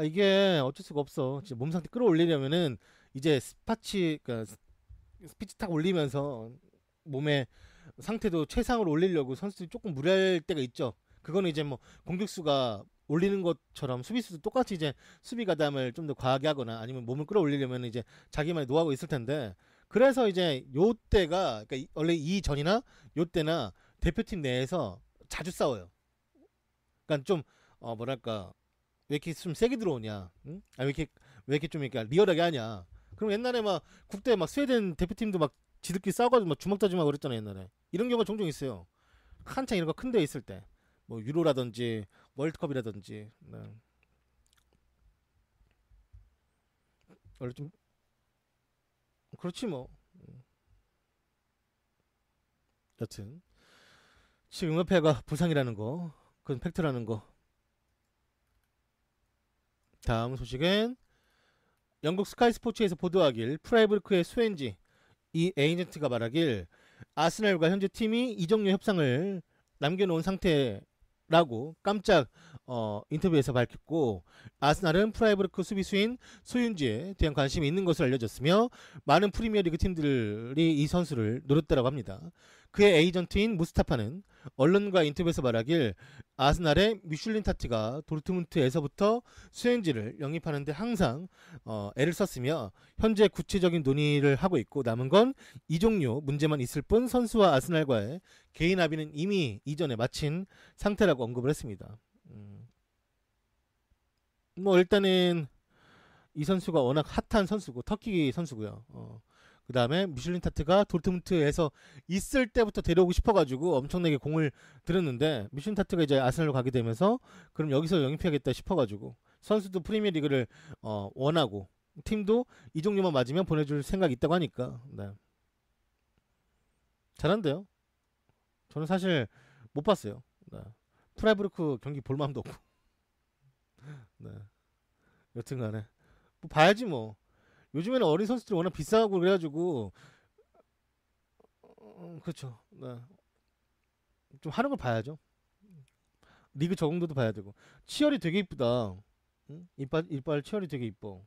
이게 어쩔 수가 없어. 진짜 몸 상태 끌어올리려면은 이제 그러니까 스피치 탁 올리면서 몸의 상태도 최상으로 올리려고 선수들이 조금 무리할 때가 있죠. 그거는 이제 뭐 공격수가 올리는 것처럼 수비수도 똑같이 이제 수비 가담을 좀 더 과하게 하거나 아니면 몸을 끌어올리려면 이제 자기만의 노하우가 있을 텐데 그래서 이제 요 때가 그러니까 원래 이 전이나 요 때나 대표팀 내에서 자주 싸워요. 그러니까 좀 뭐랄까 왜 이렇게 좀 세게 들어오냐? 응? 왜 이렇게 좀 이렇게 리얼하게 하냐? 그럼 옛날에 막 국대 막 스웨덴 대표팀도 막 지들끼리 싸워가지고 막 주먹 다짐하고 그랬잖아 옛날에. 이런 경우가 종종 있어요. 한창 이런 거 큰 데 있을 때. 뭐 유로라든지 월드컵이라든지. 네. 원래 좀 그렇지 뭐. 여튼 지금 음악회가 부상이라는 거, 그건 팩트라는 거. 다음 소식은 영국 스카이 스포츠에서 보도하길 프라이브르크의 수엔지 이 에이전트가 말하길 아스날과 현재 팀이 이적료 협상을 남겨놓은 상태라고 깜짝 인터뷰에서 밝혔고 아스날은 프라이브르크 수비수인 소윤지에 대한 관심이 있는 것을 알려졌으며 많은 프리미어리그 팀들이 이 선수를 노렸다고 합니다. 그의 에이전트인 무스타파는 언론과 인터뷰에서 말하길 아스날의 미슐린 타티가 도르트문트에서부터 수엔지를 영입하는데 항상 애를 썼으며 현재 구체적인 논의를 하고 있고 남은 건 이종료 문제만 있을 뿐 선수와 아스날과의 개인 합의는 이미 이전에 마친 상태라고 언급을 했습니다. 뭐 일단은 이 선수가 워낙 핫한 선수고 터키 선수고요. 그 다음에 미슐린 타트가 도르트문트에서 있을 때부터 데려오고 싶어가지고 엄청나게 공을 들였는데 미슐린 타트가 이제 아스날로 가게 되면서 그럼 여기서 영입해야겠다 싶어가지고 선수도 프리미어리그를 원하고 팀도 이 종류만 맞으면 보내줄 생각이 있다고 하니까 네. 잘한대요. 저는 사실 못 봤어요. 네. 프라이브르크 경기 볼 마음도 없고 네. 여튼간에 뭐 봐야지 뭐. 요즘에는 어린 선수들이 워낙 비싸고 그래가지고 그렇죠. 네. 좀 하는 걸 봐야죠. 리그 적응도도 봐야 되고. 치열이 되게 이쁘다. 응? 이빨 치열이 되게 이뻐.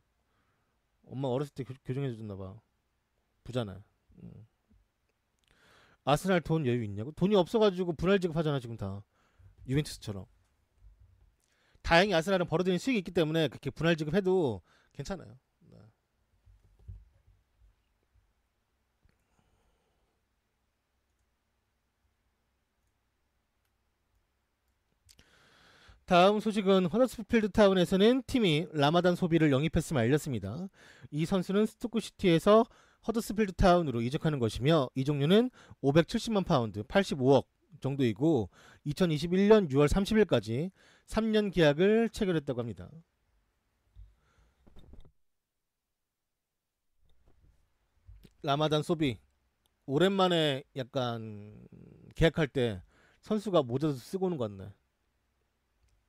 엄마 어렸을 때 교정해줬나 봐. 부자네. 응. 아스날 돈 여유 있냐고? 돈이 없어가지고 분할 지급하잖아 지금 다. 유벤투스처럼. 다행히 아스날은 벌어들이는 수익이 있기 때문에 그렇게 분할 지급해도 괜찮아요. 네. 다음 소식은 허더스필드 타운에서는 팀이 라마단 소비를 영입했음을 알렸습니다. 이 선수는 스토크시티에서 허더스필드 타운으로 이적하는 것이며 이 종류는 570만 파운드, 85억 정도이고 2021년 6월 30일까지 3년 계약을 체결했다고 합니다. 라마단 소비 오랜만에 약간 계약할 때 선수가 모자도 쓰고 오는 것 같네.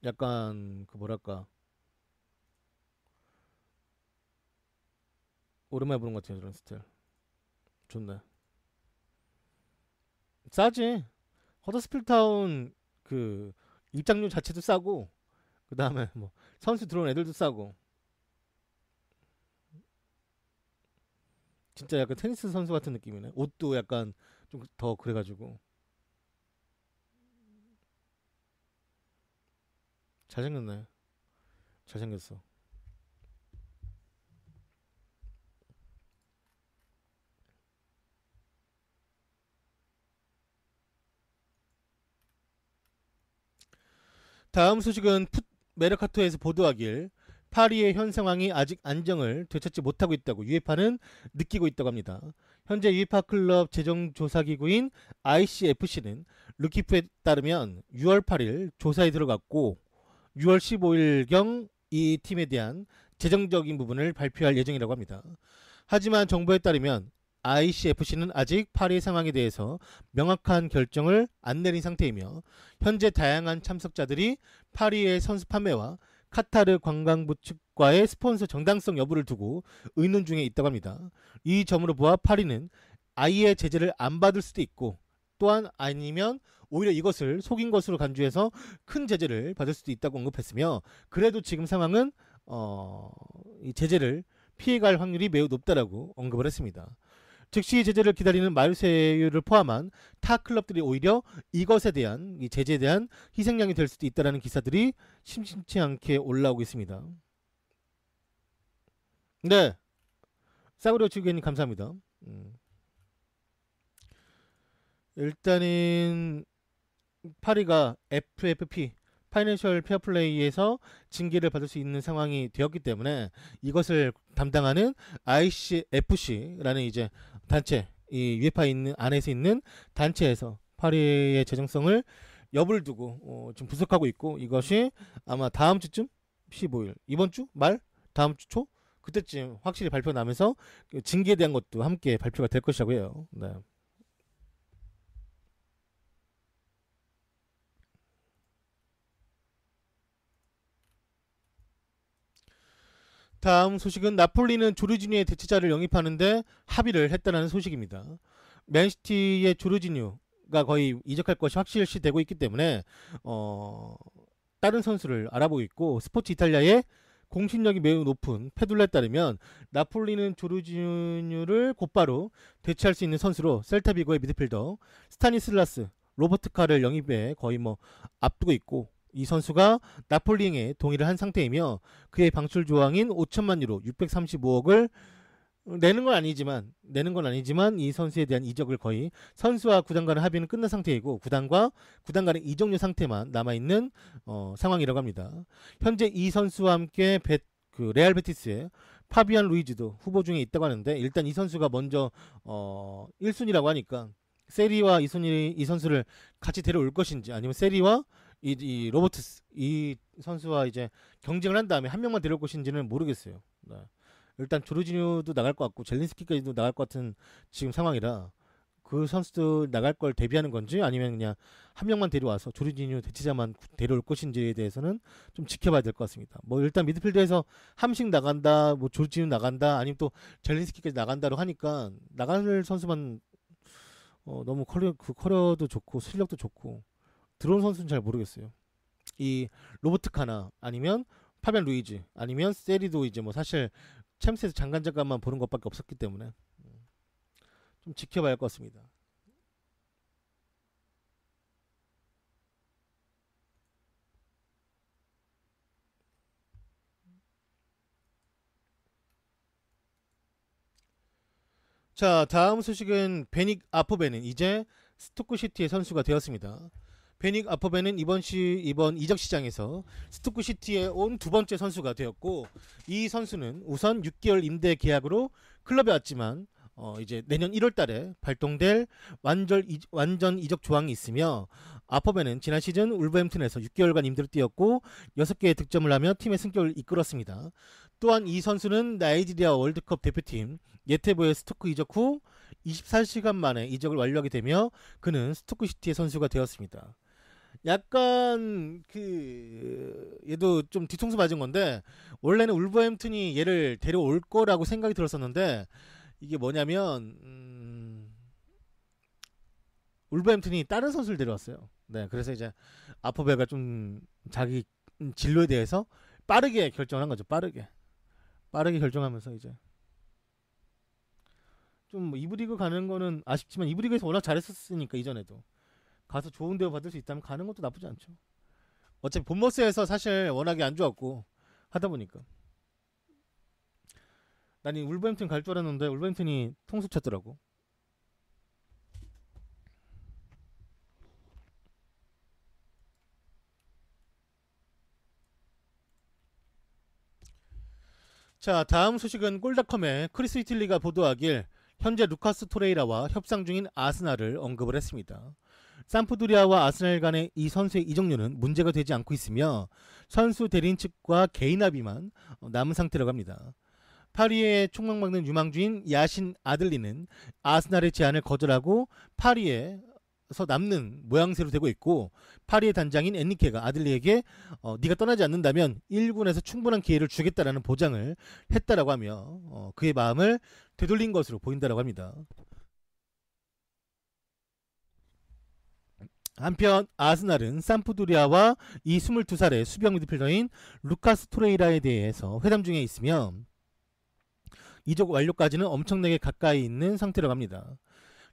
약간 그 뭐랄까 오랜만에 보는 것 같아요 저런 스타일. 좋네. 싸지. 허더스필타운 그 입장료 자체도 싸고 그 다음에 뭐 선수 들어온 애들도 싸고 진짜 약간 테니스 선수 같은 느낌이네. 옷도 약간 좀 더 그래가지고 잘생겼네. 잘생겼어. 다음 소식은 메르카토에서 보도하길 파리의 현 상황이 아직 안정을 되찾지 못하고 있다고 유에파는 느끼고 있다고 합니다. 현재 유에파 클럽 재정조사기구인 ICFC는 르키프에 따르면 6월 8일 조사에 들어갔고 6월 15일경 이 팀에 대한 재정적인 부분을 발표할 예정이라고 합니다. 하지만 정보에 따르면 ICFC는 아직 파리 상황에 대해서 명확한 결정을 안 내린 상태이며 현재 다양한 참석자들이 파리의 선수 판매와 카타르 관광부 측과의 스폰서 정당성 여부를 두고 의논 중에 있다고 합니다. 이 점으로 보아 파리는 아예 제재를 안 받을 수도 있고 또한 아니면 오히려 이것을 속인 것으로 간주해서 큰 제재를 받을 수도 있다고 언급했으며 그래도 지금 상황은 이 제재를 피해갈 확률이 매우 높다라고 언급을 했습니다. 즉시 제재를 기다리는 마르세유를 포함한 타 클럽들이 오히려 이것에 대한 이 제재에 대한 희생양이 될 수도 있다라는 기사들이 심심치 않게 올라오고 있습니다. 네, 싸구려 주기님 감사합니다. 일단은 파리가 FFP 파이낸셜 페어플레이에서 징계를 받을 수 있는 상황이 되었기 때문에 이것을 담당하는 ICFC라는 이제 단체, 이 유에파 있는 안에서 있는 단체에서 파리의 재정성을 여부를 두고 좀 분석하고 있고 이것이 아마 다음 주쯤 15일 이번 주 말 다음 주 초 그때쯤 확실히 발표 나면서 징계에 대한 것도 함께 발표가 될 것이라고 해요. 네. 다음 소식은 나폴리는 조르지뉴의 대체자를 영입하는데 합의를 했다는 소식입니다. 맨시티의 조르지뉴가 거의 이적할 것이 확실시되고 있기 때문에 다른 선수를 알아보고 있고 스포츠 이탈리아의 공신력이 매우 높은 페둘라에 따르면 나폴리는 조르지뉴를 곧바로 대체할 수 있는 선수로 셀타비고의 미드필더 스타니슬라스 로버트카를 영입에 거의 뭐 앞두고 있고 이 선수가 나폴리행에 동의를 한 상태이며 그의 방출 조항인 5천만 유로 635억을 내는 건 아니지만 이 선수에 대한 이적을 거의 선수와 구단 간의 합의는 끝난 상태이고 구단과 구단 간의 이적료 상태만 남아있는 상황이라고 합니다. 현재 이 선수와 함께 레알 베티스의 파비안 루이즈도 후보 중에 있다고 하는데 일단 이 선수가 먼저 1순위라고 하니까 세리와 이 선수를 같이 데려올 것인지 아니면 세리와 이 로버트스 이 선수와 이제 경쟁을 한 다음에 한 명만 데려올 것인지는 모르겠어요. 네. 일단 조르지뉴도 나갈 것 같고 젤린스키까지도 나갈 것 같은 지금 상황이라 그 선수도 나갈 걸 대비하는 건지 아니면 그냥 한 명만 데려와서 조르지뉴 대체자만 데려올 것인지에 대해서는 좀 지켜봐야 될 것 같습니다. 뭐 일단 미드필드에서 함식 나간다, 뭐 조르지뉴 나간다, 아니면 또 젤린스키까지 나간다로 하니까 나갈 선수만 너무 커리어도 좋고 실력도 좋고 들어온 선수는 잘 모르겠어요. 이 로버트 카나 아니면 파비안 루이즈 아니면 세리도 이제 뭐 사실 챔스에서 잠깐만 보는 것밖에 없었기 때문에 좀 지켜봐야 할 것 같습니다. 자, 다음 소식은 베닉 아포베는 이제 스토크시티의 선수가 되었습니다. 베닉 아포베는 이번 이적 시장에서 스토크시티에 온 두 번째 선수가 되었고, 이 선수는 우선 6개월 임대 계약으로 클럽에 왔지만 이제 내년 1월달에 발동될 완전 이적 조항이 있으며, 아포베는 지난 시즌 울버햄튼에서 6개월간 임대로 뛰었고 6개의 득점을 하며 팀의 승격을 이끌었습니다. 또한 이 선수는 나이지리아 월드컵 대표팀 예테보의 스토크 이적 후 24시간 만에 이적을 완료하게 되며 그는 스토크시티의 선수가 되었습니다. 약간 얘도 좀 뒤통수 맞은 건데, 원래는 울버햄튼이 얘를 데려올 거라고 생각이 들었었는데, 이게 뭐냐면 울버햄튼이 다른 선수를 데려왔어요. 네, 그래서 이제 아포베가 좀 자기 진로에 대해서 빠르게 결정을 한 거죠. 빠르게 결정하면서 이제 좀 2부 리그 가는 거는 아쉽지만 2부 리그에서 워낙 잘했었으니까 이전에도 가서 좋은 대우 받을 수 있다면 가는 것도 나쁘지 않죠. 어차피 본머스에서 사실 워낙에 안 좋았고 하다 보니까 난 이 울버햄튼 갈 줄 알았는데 울버햄튼이 통수 쳤더라고. 자, 다음 소식은 골닷컴의 크리스 히틀리가 보도하길 현재 루카스 토레이라와 협상 중인 아스날을 언급을 했습니다. 삼프도리아와 아스날 간의 이 선수의 이적료는 문제가 되지 않고 있으며 선수 대리인 측과 개인 합의만 남은 상태라고 합니다. 파리에 총망받는 유망주인 야신 아들리는 아스날의 제안을 거절하고 파리에서 남는 모양새로 되고 있고, 파리의 단장인 엔리케가 아들리에게 네가 떠나지 않는다면 1군에서 충분한 기회를 주겠다라는 보장을 했다라고 하며 그의 마음을 되돌린 것으로 보인다라고 합니다. 한편 아스날은 삼프도리아와 이 22살의 수비형 미드필더인 루카스 토레이라에 대해서 회담 중에 있으며 이적 완료까지는 엄청나게 가까이 있는 상태라고 합니다.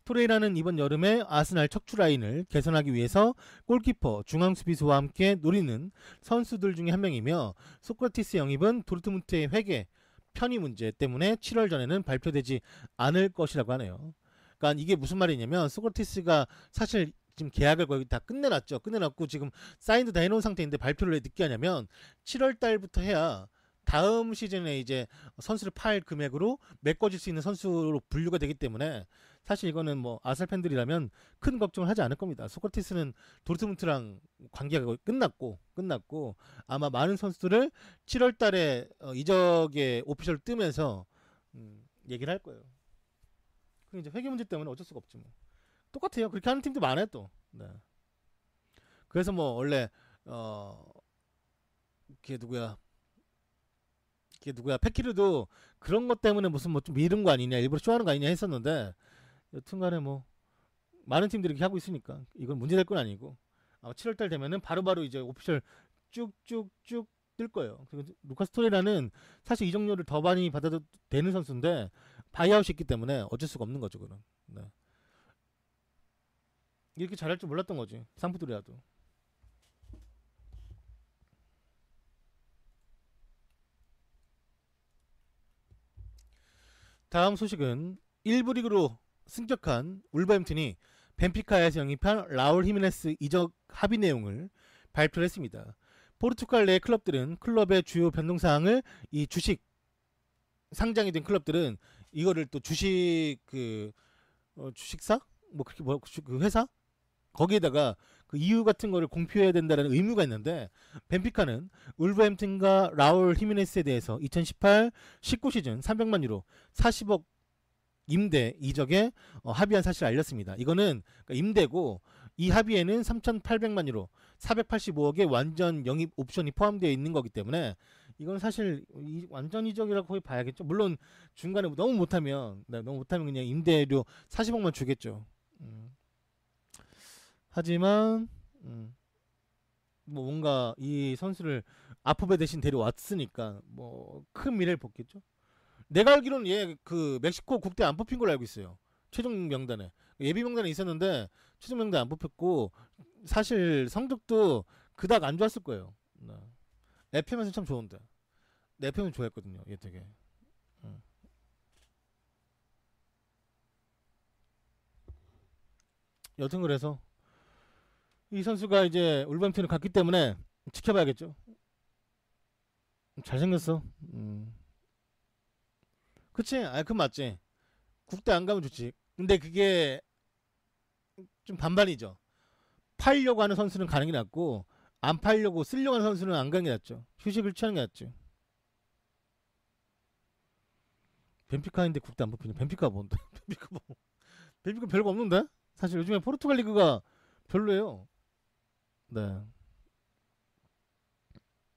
토레이라는 이번 여름에 아스날 척추 라인을 개선하기 위해서 골키퍼, 중앙 수비수와 함께 노리는 선수들 중에 한 명이며, 소크라티스 영입은 도르트문트의 회계 편의 문제 때문에 7월 전에는 발표되지 않을 것이라고 하네요. 그러니까 이게 무슨 말이냐면, 소크라티스가 사실 지금 계약을 거의 다 끝내놨죠. 끝내놨고 지금 사인도 다 해놓은 상태인데 발표를 왜 늦게 하냐면 7월 달부터 해야 다음 시즌에 이제 선수를 팔 금액으로 메꿔질 수 있는 선수로 분류가 되기 때문에 사실 이거는 뭐 아스날 팬들이라면 큰 걱정을 하지 않을 겁니다. 소크라티스는 도르트문트랑 관계가 끝났고 아마 많은 선수들을 7월 달에 이적의 오피셜 뜨면서 얘기를 할 거예요. 그 이제 회계 문제 때문에 어쩔 수가 없지 뭐. 똑같아요. 그렇게 하는 팀도 많아요 또. 네. 그래서 뭐 원래 걔 누구야 페키르도 그런 것 때문에 무슨 뭐 좀 미룬 거 아니냐, 일부러 쇼하는 거 아니냐 했었는데, 여튼간에 뭐 많은 팀들이 이렇게 하고 있으니까 이건 문제될 건 아니고 아마 7월달 되면은 바로바로 이제 오피셜 쭉쭉쭉 뜰 거예요. 그리고 루카스 토레라는 사실 이적료를 더 많이 받아도 되는 선수인데 바이아웃이 있기 때문에 어쩔 수가 없는 거죠. 그럼 네. 이렇게 잘할 줄 몰랐던 거지, 상프도리아도. 다음 소식은 1부 리그로 승격한 울버햄튼이 벤피카에서 영입한 라울 히메네스 이적 합의 내용을 발표를 했습니다. 포르투갈 내 클럽들은 클럽의 주요 변동사항을 이 주식 상장이 된 클럽들은 이거를 또 주식 주식사 뭐 그렇게 그 회사 거기에다가 그 이유 같은 거를 공표해야 된다는 의무가 있는데, 벤피카는 울버햄튼과 라울 히메네스에 대해서 2018-19 시즌 300만 유로 40억 임대 이적에 합의한 사실을 알렸습니다. 이거는 임대고, 이 합의에는 3,800만 유로 485억의 완전 영입 옵션이 포함되어 있는 거기 때문에 이건 사실 완전 이적이라고 거의 봐야겠죠. 물론 중간에 너무 못하면 그냥 임대료 40억만 주겠죠. 음. 하지만 뭐 뭔가 이 선수를 아포베 대신 데려왔으니까 뭐 큰 미래를 보겠죠. 내가 알기로는 얘 그 멕시코 국대 안 뽑힌 걸로 알고 있어요. 최종 명단에 예비 명단에 있었는데 최종 명단 안 뽑혔고 사실 성적도 그닥 안 좋았을 거예요. FM에서 참 좋은데 내 FM은 좋아했거든요. 얘 되게. 음. 여튼 그래서 이 선수가 이제 울버햄튼을 갔기 때문에 지켜봐야겠죠. 잘생겼어. 그치? 아, 그 맞지. 국대 안 가면 좋지. 근데 그게 좀 반반이죠. 팔려고 하는 선수는 가는 게 낫고 안 팔려고 쓰려고 하는 선수는 안 가는 게 낫죠. 휴식을 취하는 게 낫죠. 벤피카인데 국대 안 뽑히네. 벤피카 뭔데? 벤피카 뭐? 벤피카 별거 없는데? 사실 요즘에 포르투갈 리그가 별로예요. 네.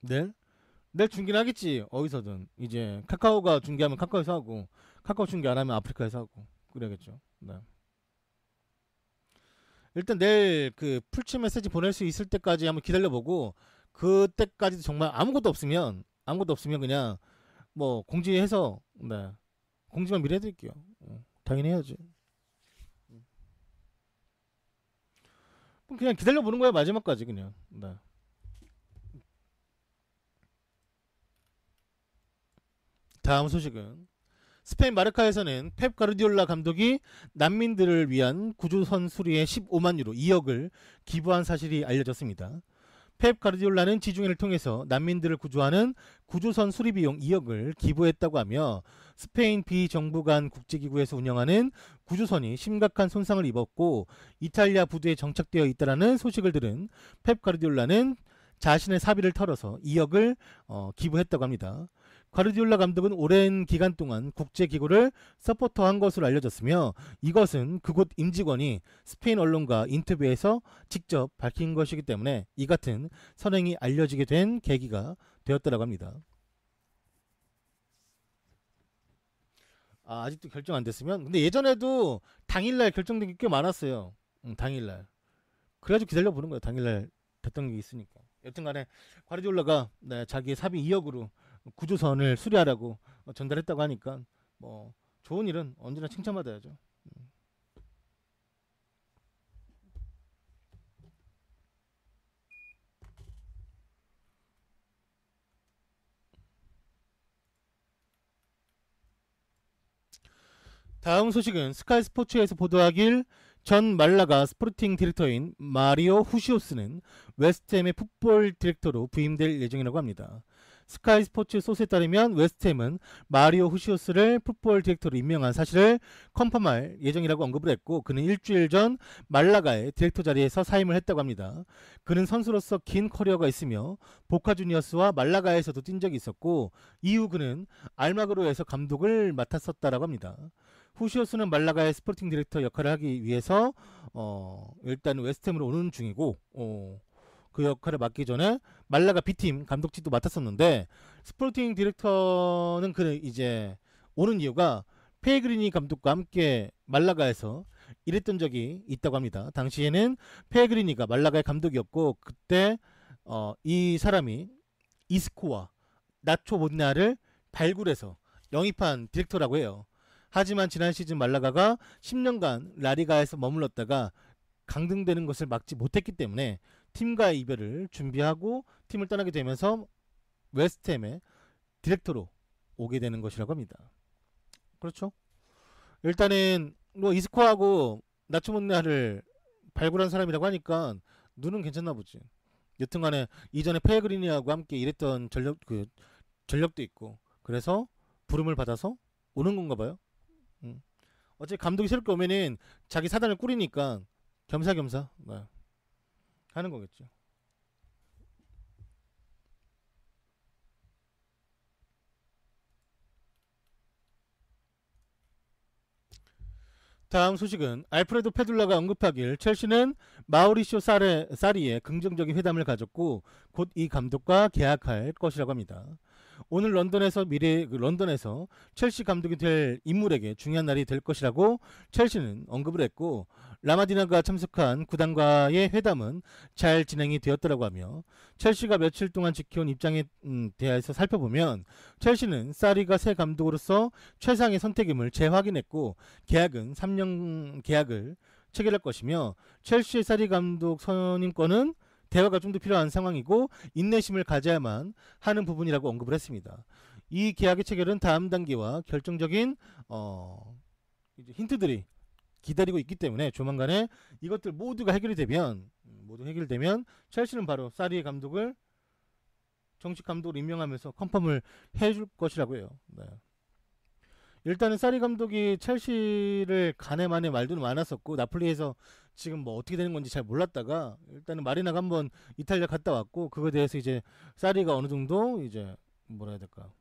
내일? 내일 중계는 하겠지. 어디서든. 이제 카카오가 중계하면 카카오에서 하고 카카오 중계 안 하면 아프리카에서 하고 그래야겠죠. 네. 일단 내일 그 풀치 메시지 보낼 수 있을 때까지 한번 기다려보고 그때까지도 정말 아무것도 없으면 그냥 뭐 공지해서 네 공지만 미리 해드릴게요. 당연히 해야지. 그럼 그냥 기다려보는 거야 마지막까지 그냥. 네. 다음 소식은 스페인 마르카에서는 펩 가르디올라 감독이 난민들을 위한 구조선 수리에 15만 유로 2억을 기부한 사실이 알려졌습니다. 펩 가르디올라는 지중해를 통해서 난민들을 구조하는 구조선 수리 비용 2억을 기부했다고 하며 스페인 비정부 간 국제기구에서 운영하는 구조선이 심각한 손상을 입었고 이탈리아 부두에 정착되어 있다는 소식을 들은 펩 가르디올라는 자신의 사비를 털어서 2억을 기부했다고 합니다. 가르디올라 감독은 오랜 기간 동안 국제기구를 서포터한 것으로 알려졌으며 이것은 그곳 임직원이 스페인 언론과 인터뷰에서 직접 밝힌 것이기 때문에 이 같은 선행이 알려지게 된 계기가 되었다고 합니다. 아직도 결정 안 됐으면 근데 예전에도 당일날 결정된 게 꽤 많았어요. 당일날. 그래가지고 기다려보는 거예요. 당일날 됐던 게 있으니까. 여튼간에 가르디올라가 네, 자기의 사비 2억으로 구조선을 수리하라고 전달했다고 하니까 뭐 좋은 일은 언제나 칭찬받아야죠. 다음 소식은 스카이 스포츠에서 보도하길 전 말라가 스포팅 디렉터인 마리오 후시오스는 웨스트햄의 풋볼 디렉터로 부임될 예정이라고 합니다. 스카이 스포츠 소스에 따르면 웨스트햄은 마리오 후시오스를 풋볼 디렉터로 임명한 사실을 컨펌할 예정이라고 언급을 했고 그는 일주일 전 말라가의 디렉터 자리에서 사임을 했다고 합니다. 그는 선수로서 긴 커리어가 있으며 보카 주니어스와 말라가에서도 뛴 적이 있었고 이후 그는 알마그로에서 감독을 맡았었다라고 합니다. 후시오스는 말라가의 스포팅 디렉터 역할을 하기 위해서 일단 웨스트햄으로 오는 중이고 그 역할을 맡기 전에 말라가 B팀 감독직도 맡았었는데 스포팅 디렉터는 그 이제 오는 이유가 페그리니 감독과 함께 말라가에서 일했던 적이 있다고 합니다. 당시에는 페그리니가 말라가의 감독이었고 그때 이 사람이 이스코와 나초 몬나를 발굴해서 영입한 디렉터라고 해요. 하지만 지난 시즌 말라가가 10년간 라리가에서 머물렀다가 강등되는 것을 막지 못했기 때문에 팀과의 이별을 준비하고 팀을 떠나게 되면서 웨스트햄의 디렉터로 오게 되는 것이라고 합니다. 그렇죠. 일단은 뭐 이스코하고 나츠몬네를 발굴한 사람이라고 하니까 눈은 괜찮나 보지. 여튼간에 이전에 페그리니하고 함께 일했던 전력도 있고 그래서 부름을 받아서 오는 건가 봐요. 어차피 감독이 새롭게 오면은 자기 사단을 꾸리니까 겸사겸사 하는 거겠죠. 다음 소식은 알프레도 페둘라가 언급하길 첼시는 마우리시오 사리의 긍정적인 회담을 가졌고 곧 이 감독과 계약할 것이라고 합니다. 오늘 런던에서 런던에서 첼시 감독이 될 인물에게 중요한 날이 될 것이라고 첼시는 언급을 했고, 라마디나가 참석한 구단과의 회담은 잘 진행이 되었더라고 하며, 첼시가 며칠 동안 지켜온 입장에 대해서 살펴보면 첼시는 사리가 새 감독으로서 최상의 선택임을 재확인했고, 계약은 3년 계약을 체결할 것이며, 첼시의 사리 감독 선임권은 대화가 좀 더 필요한 상황이고 인내심을 가져야만 하는 부분이라고 언급을 했습니다. 이 계약의 체결은 다음 단계와 결정적인 이제 힌트들이 기다리고 있기 때문에 조만간에 이것들 모두가 해결되면 첼시는 바로 사리 감독을 정식 감독으로 임명하면서 컨펌을 해줄 것이라고 해요. 네. 일단은 사리 감독이 첼시를 가네마네 말도 많았었고, 나폴리에서 지금 뭐 어떻게 되는 건지 잘 몰랐다가 일단은 마리나가 한번 이탈리아 갔다 왔고, 그거에 대해서 이제 사리가 어느 정도 이제 뭐라 해야 될까,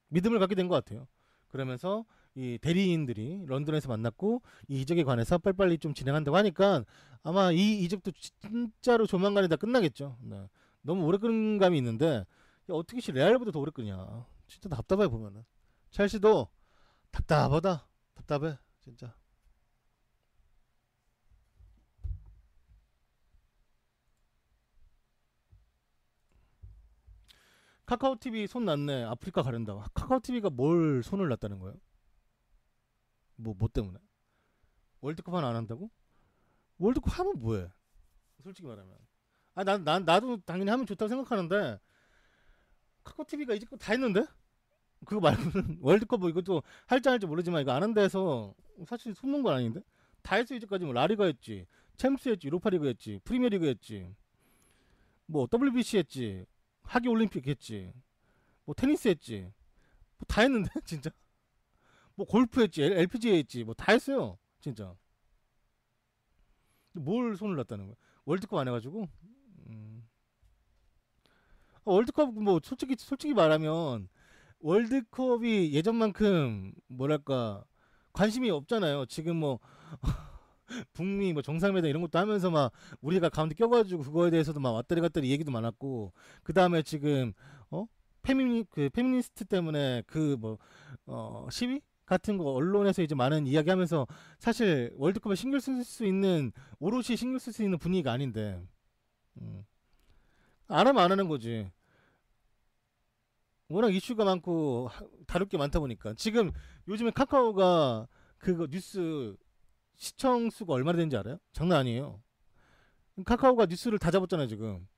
믿음을 갖게 된 것 같아요. 그러면서 이 대리인들이 런던에서 만났고 이 이적에 관해서 빨리빨리 좀 진행한다고 하니까 아마 이 이적도 진짜로 조만간에 다 끝나겠죠. 네. 너무 오래 끄는 감이 있는데, 어떻게 레알보다 더 오래 끄냐. 진짜 답답해 보면은. 첼시도 답답해 진짜. 카카오TV 손 놨네. 아프리카 가른다고. 카카오TV가 뭘 손을 놨다는 거예요? 뭐 때문에? 월드컵 하나 안 한다고? 월드컵 하면 뭐해? 솔직히 말하면. 나도 당연히 하면 좋다고 생각하는데, 카카오TV가 이제 다 했는데? 그거 말고는 월드컵 뭐 이것도 할지 모르지만 이거 안 한다 해서 사실 손놓은 건 아닌데? 다 했어. 이제까지 뭐 라리가 했지, 챔스 했지, 유로파리그 했지, 프리미어리그 했지, 뭐 WBC 했지, 하계 올림픽 했지, 뭐 테니스 했지, 뭐 다 했는데 진짜. 뭐 골프 했지, LPGA 했지, 뭐 다 했어요 진짜. 뭘 손을 놨다는 거야? 월드컵 안 해가지고. 월드컵 뭐 솔직히 말하면 월드컵이 예전만큼 뭐랄까 관심이 없잖아요. 지금 뭐 북미 뭐 정상회담 이런 것도 하면서 막 우리가 가운데 껴가지고 그거에 대해서도 막 왔다리 갔다리 얘기도 많았고, 그 다음에 지금 페미니스트 때문에 그 뭐 시위 같은 거 언론에서 이제 많은 이야기하면서, 사실 월드컵에 오롯이 신경 쓸 수 있는 분위기가 아닌데, 안 하면 안 하는 거지. 워낙 이슈가 많고 다룰 게 많다 보니까. 지금 요즘에 카카오가 그거 뉴스 시청 수가 얼마나 되는지 알아요? 장난 아니에요. 카카오가 뉴스를 다 잡았잖아요 지금.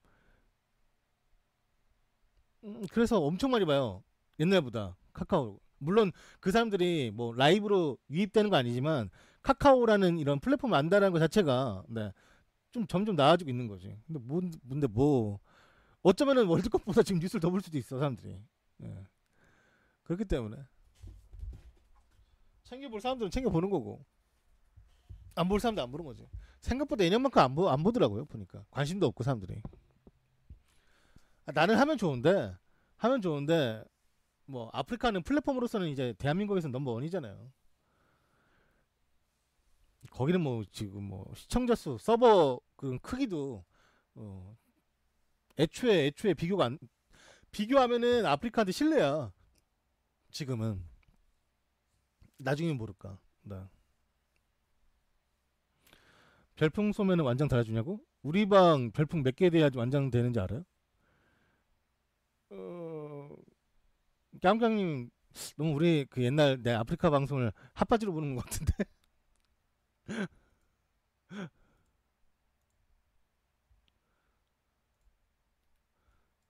그래서 엄청 많이 봐요 옛날보다 카카오. 물론 그 사람들이 뭐 라이브로 유입되는 거 아니지만 카카오라는 이런 플랫폼을 안다는 것 자체가, 네, 좀 점점 나아지고 있는 거지. 근데 뭐 어쩌면은 월드컵보다 지금 뉴스를 더 볼 수도 있어 사람들이. 네. 그렇기 때문에 챙겨볼 사람들은 챙겨보는 거고, 안 볼 사람도 안 보는 거지. 생각보다 예년만큼 안 보더라고요. 보니까 관심도 없고 사람들이. 나는 하면 좋은데 뭐 아프리카는 플랫폼으로서는 이제 대한민국에서는 넘버원이잖아요. 거기는 뭐 지금 뭐 시청자 수, 서버 그 크기도 애초에 비교하면은 아프리카한테 실례야. 지금은. 나중엔 모를까. 나. 별풍 쏘면은 완장 달아주냐고? 우리 방 별풍 몇 개 돼야 완장 되는지 알아요? 깜깜님 너무 우리 그 옛날 내 아프리카 방송을 핫바지로 보는 것 같은데.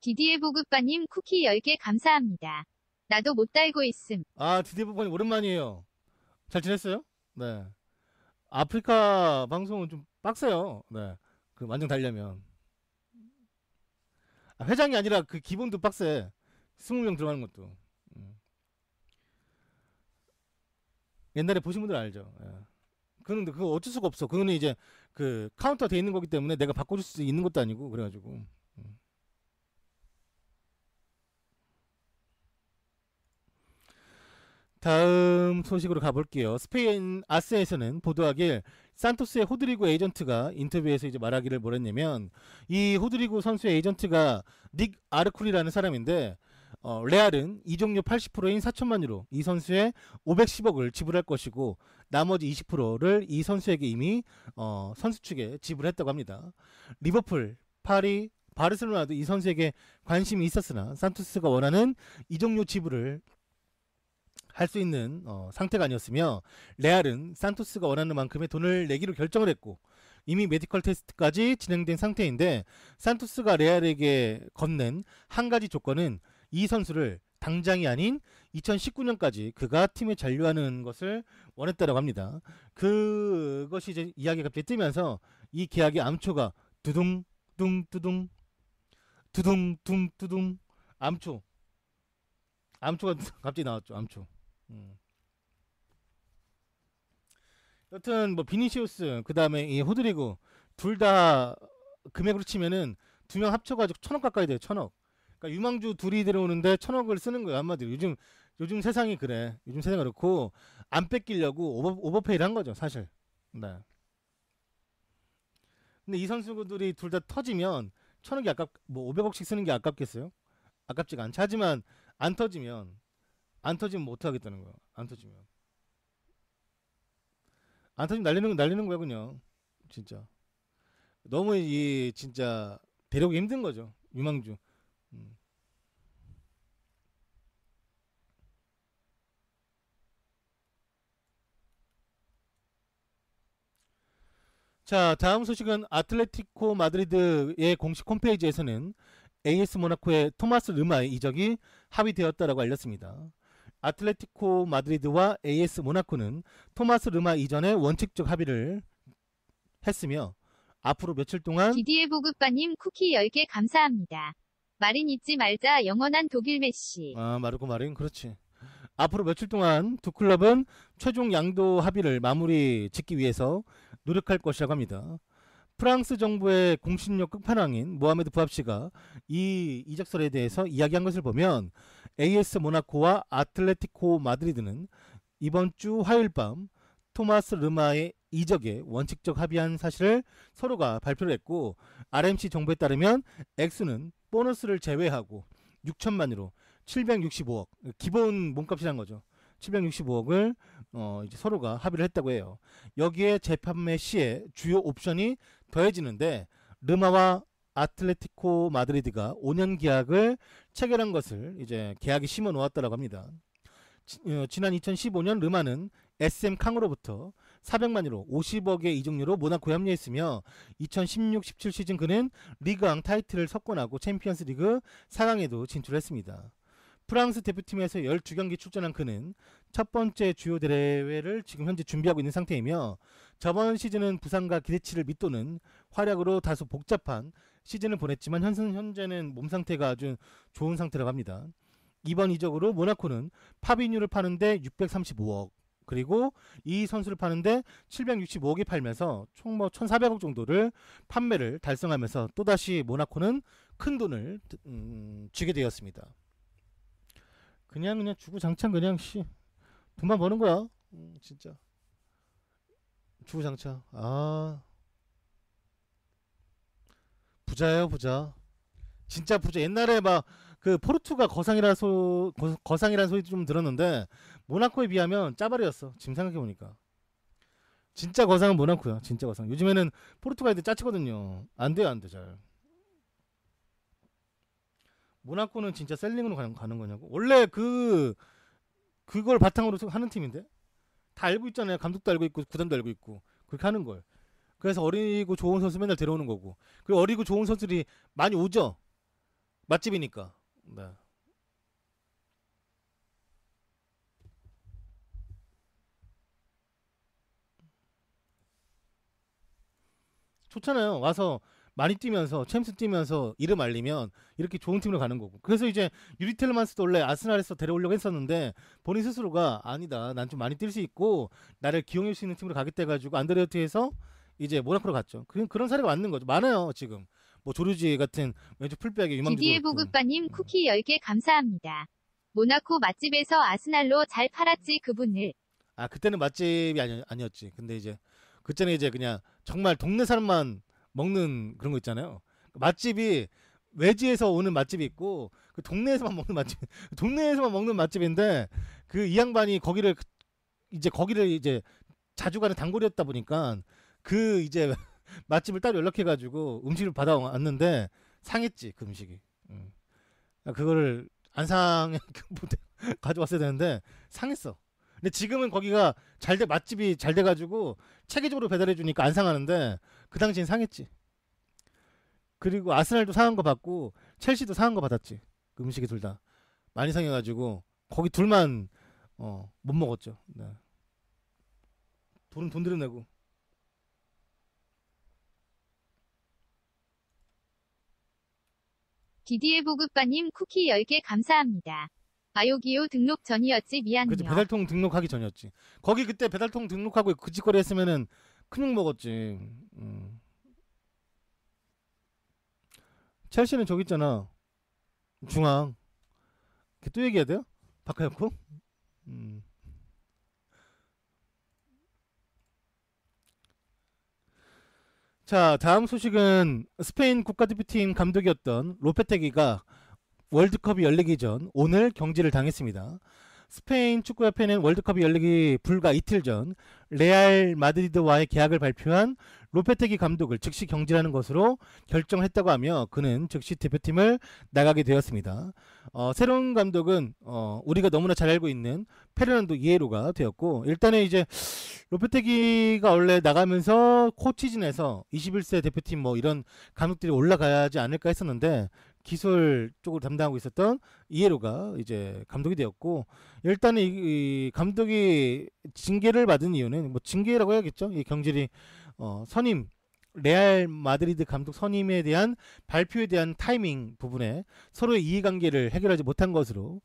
디디에 보급바님 쿠키 10개 감사합니다. 나도 못 달고 있음. 디디 보고님 오랜만이에요. 잘 지냈어요? 네. 아프리카 방송은 좀 빡세요. 네. 그 완전 달려면. 회장이 아니라 그 기본도 빡세. 20명 들어가는 것도. 옛날에 보신 분들 알죠. 예. 그런데 그거 어쩔 수가 없어. 그거는 이제 그 카운터 돼 있는 거기 때문에 내가 바꿔줄 수 있는 것도 아니고 그래가지고. 다음 소식으로 가볼게요. 스페인 아스에서는 보도하길 산토스의 호드리고 에이전트가 인터뷰에서 이제 말하기를 뭐랬냐면, 이 호드리고 선수의 에이전트가 닉 아르쿨이라는 사람인데, 레알은 이적료 80%인 4천만 유로 이 선수의 510억을 지불할 것이고 나머지 20%를 이 선수에게 이미 선수 측에 지불했다고 합니다. 리버풀, 파리, 바르셀로나도 이 선수에게 관심이 있었으나 산토스가 원하는 이적료 지불을 할 수 있는 상태가 아니었으며 레알은 산토스가 원하는 만큼의 돈을 내기로 결정을 했고 이미 메디컬 테스트까지 진행된 상태인데 산토스가 레알에게 건넨 한 가지 조건은 이 선수를 당장이 아닌 2019년까지 그가 팀에 잔류하는 것을 원했다고 합니다. 그것이 이제 이야기가 갑자기 뜨면서 이 계약의 암초가 두둥 둥두둥 두둥 둥두둥 암초가 갑자기 나왔죠. 암초. 여튼 뭐 비니시우스 그다음에 이 호드리고 둘 다 금액으로 치면은 두 명 합쳐가지고 1,000억 가까이 돼요. 1,000억. 그러니까 유망주 둘이 들어오는데 1,000억을 쓰는 거예요. 한마디로 요즘 세상이 그래. 요즘 세상이 그렇고 안 뺏기려고 오버페이를 한 거죠. 사실. 네. 근데 이 선수들이 둘 다 터지면 1,000억이 뭐 500억씩 쓰는 게 아깝겠어요? 아깝지가 않지. 하지만 안 터지면 뭐 어떻게 하겠다는 거야. 안 터지면 날리는 거야 그냥. 진짜 너무 이 진짜 데려오기 힘든 거죠. 유망주. 음. 자, 다음 소식은 아틀레티코 마드리드의 공식 홈페이지에서는 AS 모나코의 토마스 르마의 이적이 합의되었다라고 알렸습니다. 아틀레티코 마드리드와 AS 모나코는 토마스 르마 이전에 원칙적 합의를 했으며 앞으로 며칠 동안 디디에 보급바님 쿠키 10개 감사합니다. 마린 잊지 말자 영원한 독일 메시. 마르코 마린 그렇지. 앞으로 며칠 동안 두 클럽은 최종 양도 합의를 마무리 짓기 위해서 노력할 것이라고 합니다. 프랑스 정부의 공신력 끝판왕인 모하메드 부합씨가 이 이적설에 대해서 이야기한 것을 보면 AS 모나코와 아틀레티코 마드리드는 이번 주 화요일 밤 토마스 르마의 이적에 원칙적 합의한 사실을 서로가 발표를 했고 RMC 정보에 따르면 액수는 보너스를 제외하고 6천만 유로 765억 기본 몸값이란 거죠. 765억을 이제 서로가 합의를 했다고 해요. 여기에 재판매 시에 주요 옵션이 더해지는데 르마와 아틀레티코 마드리드가 5년 계약을 체결한 것을 이제 계약에 심어 놓았다고 합니다. 지난 2015년 르마는 SM 캉으로부터 400만 유로 50억의 이적료로 모나코에 합류했으며 2016-17 시즌 그는 리그왕 타이틀을 석권하고 챔피언스 리그 4강에도 진출했습니다. 프랑스 대표팀에서 12경기 출전한 그는 첫 번째 주요 대회를 지금 현재 준비하고 있는 상태이며 저번 시즌은 부상과 기대치를 밑도는 활약으로 다소 복잡한 시즌을 보냈지만 현재는 몸 상태가 아주 좋은 상태라고 합니다. 이번 이적으로 모나코는 파비뉴를 파는데 635억 그리고 이 선수를 파는데 765억에 팔면서 총 뭐 1,400억 정도를 판매를 달성하면서 또다시 모나코는 큰 돈을 쥐게 되었습니다. 그냥 주구장창 그냥 돈만 버는 거야. 진짜 주구장창. 부자예요 부자. 진짜 부자. 옛날에 막 그 포르투가 거상이라는 소리도 좀 들었는데 모나코에 비하면 짜발이었어. 지금 생각해보니까 진짜 거상은 모나코야. 진짜 거상. 요즘에는 포르투갈 애들 짜치거든요. 안 돼요 잘. 모나코는 진짜 셀링으로 가는 거냐고. 원래 그걸 바탕으로 하는 팀인데 다 알고 있잖아요. 감독도 알고 있고 구단도 알고 있고 그렇게 하는 걸. 그래서 어리고 좋은 선수 맨날 데려오는 거고. 그리고 어리고 좋은 선수들이 많이 오죠. 맛집이니까. 네. 좋잖아요. 와서 많이 뛰면서 챔스 뛰면서 이름 알리면 이렇게 좋은 팀으로 가는 거고. 그래서 이제 유리 텔만스도 원래 아스날에서 데려오려고 했었는데 본인 스스로가 아니다. 난 좀 많이 뛸 수 있고 나를 기용할 수 있는 팀으로 가겠다 해가지고 안드레어트에서 이제 모나코로 갔죠. 그런 사례가 맞는 거죠. 많아요 지금. 뭐 조르지 같은 왼쪽 풀백의 유망주도 디디에 그렇고. 보급바님 쿠키 10개 감사합니다. 모나코 맛집에서 아스날로 잘 팔았지 그분을. 그때는 맛집이 아니었지. 근데 이제 그때는 이제 그냥 정말 동네 사람만 먹는 그런 거 있잖아요. 맛집이 외지에서 오는 맛집이 있고 그 동네에서만 먹는 맛집, 동네에서만 먹는 맛집인데 그 이 양반이 거기를 이제 자주 가는 단골이었다 보니까 그 이제 맛집을 따로 연락해가지고 음식을 받아왔는데 상했지 그 음식이. 그거를 안 상해 가져왔어야 되는데 상했어. 근데 지금은 거기가 맛집이 잘 돼가지고 체계적으로 배달해 주니까 안 상하는데 그 당시엔 상했지. 그리고 아스날도 상한 거 받고 첼시도 상한 거 받았지. 그 음식이 둘 다 많이 상해가지고 거기 둘만 못 먹었죠. 네. 돈 들여내고. 디디에 보급바님 쿠키 10개 감사합니다. 아요기요 등록 전이었지 미안해요. 그치, 배달통 등록하기 전이었지. 거기 그때 배달통 등록하고 그 짓거리 했으면은 큰욕 먹었지. 첼시는 저기 있잖아. 중앙. 또 얘기해야 돼요? 바카요코? 자, 다음 소식은 스페인 국가대표팀 감독이었던 로페테기가 월드컵이 열리기 전 오늘 경질을 당했습니다. 스페인 축구협회는 월드컵이 열리기 불과 이틀 전 레알 마드리드와의 계약을 발표한 로페테기 감독을 즉시 경질하는 것으로 결정했다고 하며 그는 즉시 대표팀을 나가게 되었습니다. 새로운 감독은 우리가 너무나 잘 알고 있는 페르난도 이에로가 되었고, 일단은 이제 로페테기가 원래 나가면서 코치진에서 21세 대표팀 뭐 이런 감독들이 올라가야지 않을까 했었는데 기술 쪽을 담당하고 있었던 이에로가 이제 감독이 되었고, 일단은 이 감독이 징계를 받은 이유는 뭐 징계라고 해야겠죠. 이 경질이 선임 레알 마드리드 감독 선임에 대한 발표에 대한 타이밍 부분에 서로의 이해관계를 해결하지 못한 것으로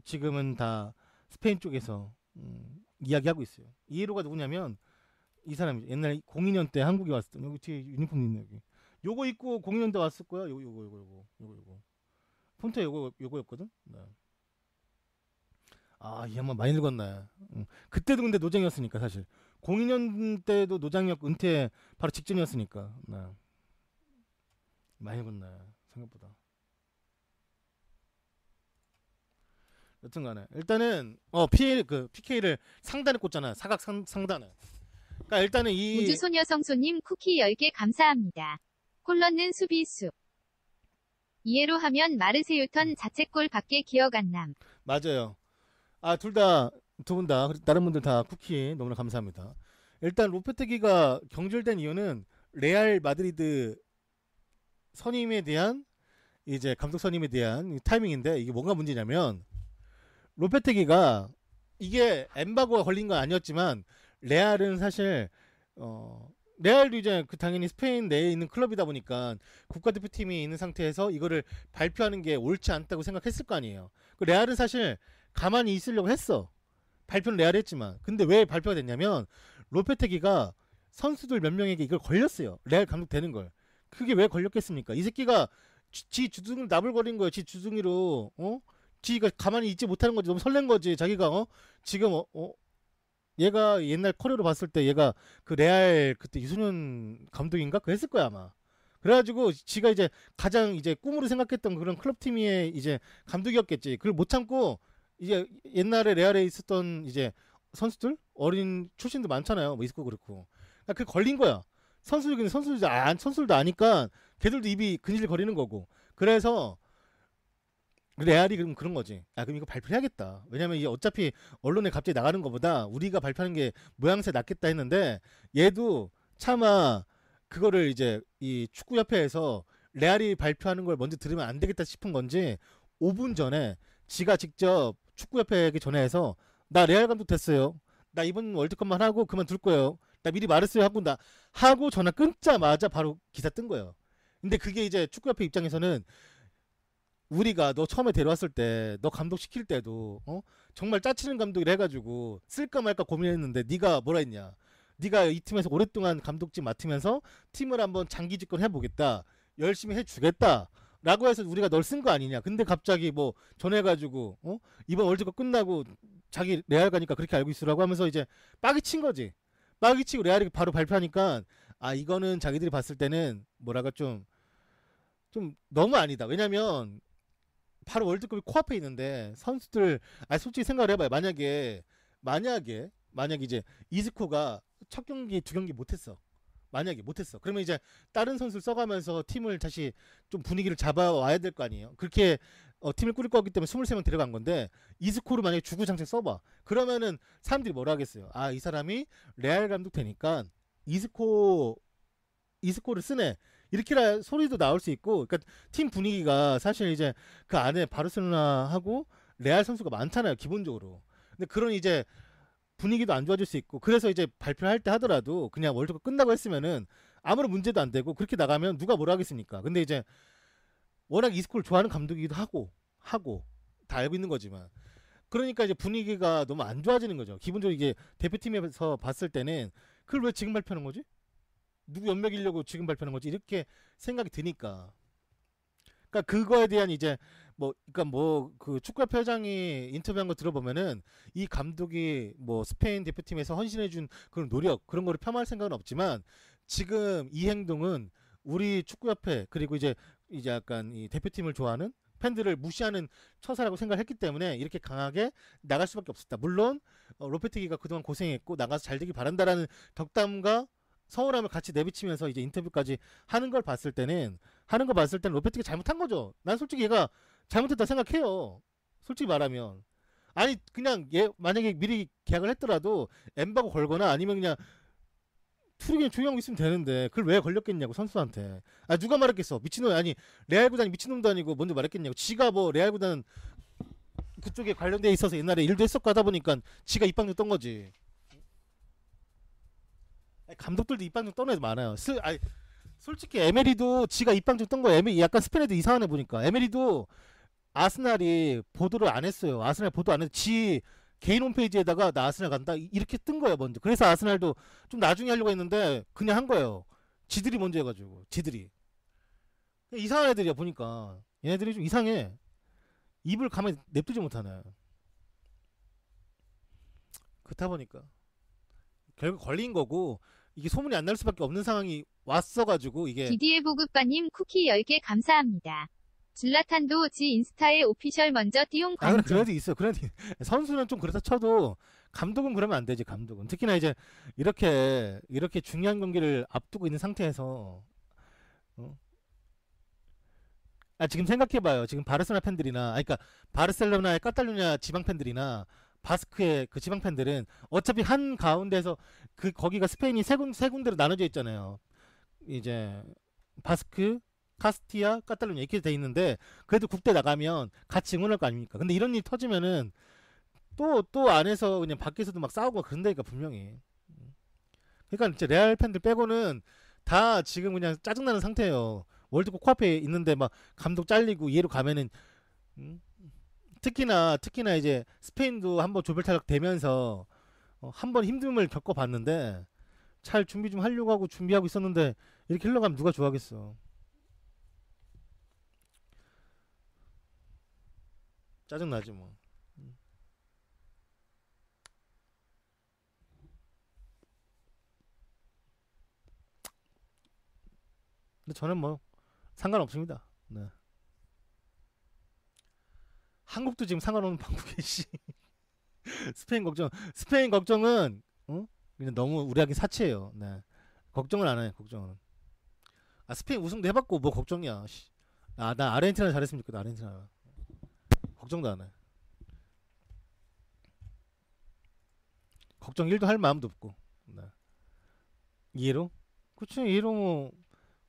지금은 다 스페인 쪽에서 이야기하고 있어요. 이에로가 누구냐면 이 사람이 옛날 02년 때 한국에 왔었던, 여기 뒤에 유니폼 있네 여기. 요거 입고 02년대 왔을 거야. 요거. 폰트 요거였거든. 네. 아, 이 양반 많이 늙었네. 그때도 근데 노장이었으니까 사실. 02년 때도 노장역 은퇴 바로 직전이었으니까. 네. 많이 늙었네. 생각보다. 여튼간에 일단은 PK를 상단에 꽂잖아. 사각 상단에. 그러니까 일단은 이 우주소녀성소님 쿠키 10개 감사합니다. 콜런는 수비수. 이해로 하면 마르세유턴 자책골 밖에 기억 안 남. 맞아요. 아, 두 분 다, 다른 분들 다 쿠키 너무나 감사합니다. 일단 로페테기가 경질된 이유는 레알 마드리드 선임에 대한 이제 감독 선임에 대한 타이밍인데, 이게 뭐가 문제냐면 로페테기가 이게 엠바고가 걸린 건 아니었지만 레알은 사실 레알도 이제 당연히 스페인 내에 있는 클럽이다 보니까 국가대표팀이 있는 상태에서 이거를 발표하는 게 옳지 않다고 생각했을 거 아니에요. 그 레알은 사실 가만히 있으려고 했어. 발표는 레알이 했지만. 근데 왜 발표가 됐냐면 로페테기가 선수들 몇 명에게 이걸 걸렸어요. 레알 감독 되는 걸. 그게 왜 걸렸겠습니까? 이 새끼가 지 주둥이를 나불거린 거예요. 지 주둥이로. 지가 가만히 있지 못하는 거지. 너무 설렌 거지. 자기가 지금 얘가 옛날 커리어로 봤을 때 얘가 그 레알 그때 유소년 감독인가 그거 했을 거야 아마. 그래가지고 지가 이제 가장 이제 꿈으로 생각했던 그런 클럽 팀의 이제 감독이었겠지. 그걸 못 참고 이제 옛날에 레알에 있었던 이제 선수들 어린 출신도 많잖아요. 뭐 있고 그렇고. 그러니까 그 걸린 거야. 선수들도 아니까 걔들도 입이 근질거리는 거고. 그래서 레알이 그런 거지. 아, 그럼 이거 발표해야겠다. 왜냐면 이게 어차피 언론에 갑자기 나가는 것보다 우리가 발표하는 게 모양새 낫겠다 했는데, 얘도 차마 그거를 이제 이 축구협회에서 레알이 발표하는 걸 먼저 들으면 안 되겠다 싶은 건지 5분 전에 지가 직접 축구협회에게 전화해서 나 레알 감독 됐어요. 나 이번 월드컵만 하고 그만둘 거예요. 나 미리 말했어요 하고 전화 끊자마자 바로 기사 뜬 거예요. 근데 그게 이제 축구협회 입장에서는 우리가 너 처음에 데려왔을 때 너 감독 시킬 때도 정말 짜치는 감독이라 해가지고 쓸까 말까 고민했는데 네가 뭐라 했냐. 네가 이 팀에서 오랫동안 감독직 맡으면서 팀을 한번 장기 집권 해보겠다. 열심히 해주겠다. 라고 해서 우리가 널 쓴 거 아니냐. 근데 갑자기 뭐 전해가지고 이번 월드컵 끝나고 자기 레알 가니까 그렇게 알고 있으라고 하면서 이제 빠기 친 거지. 빠기 치고 레알이 바로 발표하니까 아, 이거는 자기들이 봤을 때는 뭐랄까 좀 너무 아니다. 왜냐면 바로 월드컵이 코앞에 있는데 선수들 솔직히 생각을 해봐요. 만약에 이제 이스코가 첫 경기 두 경기 못했어. 만약에 못했어. 그러면 이제 다른 선수를 써가면서 팀을 다시 좀 분위기를 잡아와야 될 거 아니에요. 그렇게 팀을 꾸릴 거기 때문에 23명 들어간 건데 이스코를 만약에 주구장창 써봐. 그러면은 사람들이 뭐라 하겠어요. 이 사람이 레알 감독 되니까 이스코를 쓰네. 이렇게 소리도 나올 수 있고, 그러니까 팀 분위기가 사실 이제 그 안에 바르셀로나하고 레알 선수가 많잖아요, 기본적으로. 근데 그런 이제 분위기도 안 좋아질 수 있고, 그래서 이제 발표할 때 하더라도 그냥 월드컵 끝나고 했으면은 아무런 문제도 안 되고 그렇게 나가면 누가 뭐라 하겠습니까? 근데 이제 워낙 이스코를 좋아하는 감독이기도 하고 다 알고 있는 거지만, 그러니까 이제 분위기가 너무 안 좋아지는 거죠. 기본적으로 이게 대표팀에서 봤을 때는 그걸 왜 지금 발표하는 거지? 누구 연맥이려고 지금 발표하는 거지? 이렇게 생각이 드니까. 그러니까 그거에 대한 이제 그 축구협회 회장이 인터뷰한 거 들어보면은 이 감독이 뭐 스페인 대표팀에서 헌신해준 그런 노력 그런 거를 폄하할 생각은 없지만 지금 이 행동은 우리 축구협회 그리고 이제 약간 이 대표팀을 좋아하는 팬들을 무시하는 처사라고 생각했기 때문에 이렇게 강하게 나갈 수밖에 없었다. 물론 로페테기가 그동안 고생했고 나가서 잘 되길 바란다라는 덕담과 서운함을 같이 내비치면서 이제 인터뷰까지 하는 걸 봤을 때는 로페테기 잘못한 거죠. 난 솔직히 얘가 잘못했다 생각해요. 솔직히 말하면. 아니 그냥 얘 만약에 미리 계약을 했더라도 엠바고 걸거나 아니면 그냥 투르기는 조용하고 있으면 되는데 그걸 왜 걸렸겠냐고 선수한테. 누가 말했겠어. 미친놈이 아니 레알 구단이 미친놈도 아니고 먼저 말했겠냐고. 지가 뭐 레알 구단 그쪽에 관련돼 있어서 옛날에 일도 했었고 하다 보니까 지가 입방정 떤 거지. 감독들도 입방정 떠는 애도 많아요. 솔직히 에메리도 지가 입방정 떤 거예요. 약간 스페인 애들 이상한 애 보니까. 에메리도 아스날이 보도를 안 했어요. 아스날 보도 안 해서 지 개인 홈페이지에다가 나 아스날 간다 이렇게 뜬 거예요 먼저. 그래서 아스날도 좀 나중에 하려고 했는데 그냥 한 거예요. 지들이 먼저 해가지고. 지들이 이상한 애들이야 보니까. 얘네들이 좀 이상해. 입을 가만히 냅두지 못하네. 그렇다 보니까 결국 걸린 거고 이게 소문이 안 날 수밖에 없는 상황이 왔어가지고 이게. 디디에 보급바님 쿠키 10개 감사합니다. 질라탄도 지 인스타에 오피셜 먼저 띄운 관전. 그래도 있어. 그래도 선수는 좀 그렇다 쳐도 감독은 그러면 안 되지. 감독은 특히나 이제 이렇게 중요한 경기를 앞두고 있는 상태에서 지금 생각해봐요. 지금 바르셀로나 팬들이나 그러니까 바르셀로나의 카탈루냐 지방 팬들이나 바스크의 그 지방 팬들은 어차피 한 가운데서 거기가 스페인이 세 군데로 나눠져 있잖아요. 이제 바스크, 카스티아, 카탈루냐 이렇게 돼 있는데 그래도 국대 나가면 같이 응원할 거 아닙니까? 근데 이런 일이 터지면은 또 안에서 그냥 밖에서도 막 싸우고 그런다니까 분명히. 그러니까 이제 레알 팬들 빼고는 다 지금 그냥 짜증나는 상태예요. 월드컵 코앞에 있는데 막 감독 잘리고 이해로 가면은 특히나 이제 스페인도 한번 조별탈락 되면서 한번 힘듦을 겪어봤는데 잘 준비 좀 하려고 하고 준비하고 있었는데 이렇게 흘러가면 누가 좋아하겠어. 짜증나지 뭐. 근데 저는 뭐 상관없습니다. 네. 한국도 지금 상관없는 방법이 씨. 스페인 걱정은 그냥 너무 우리에게 사치예요. 네. 걱정을 안 해. 걱정은. 스페인 우승도 해봤고 뭐 걱정이야. 씨. 나 아르헨티나 잘했으면 좋겠다. 아르헨티나. 걱정도 안 해. 걱정 1도 할 마음도 없고. 네. 이해로? 그치 이해로 뭐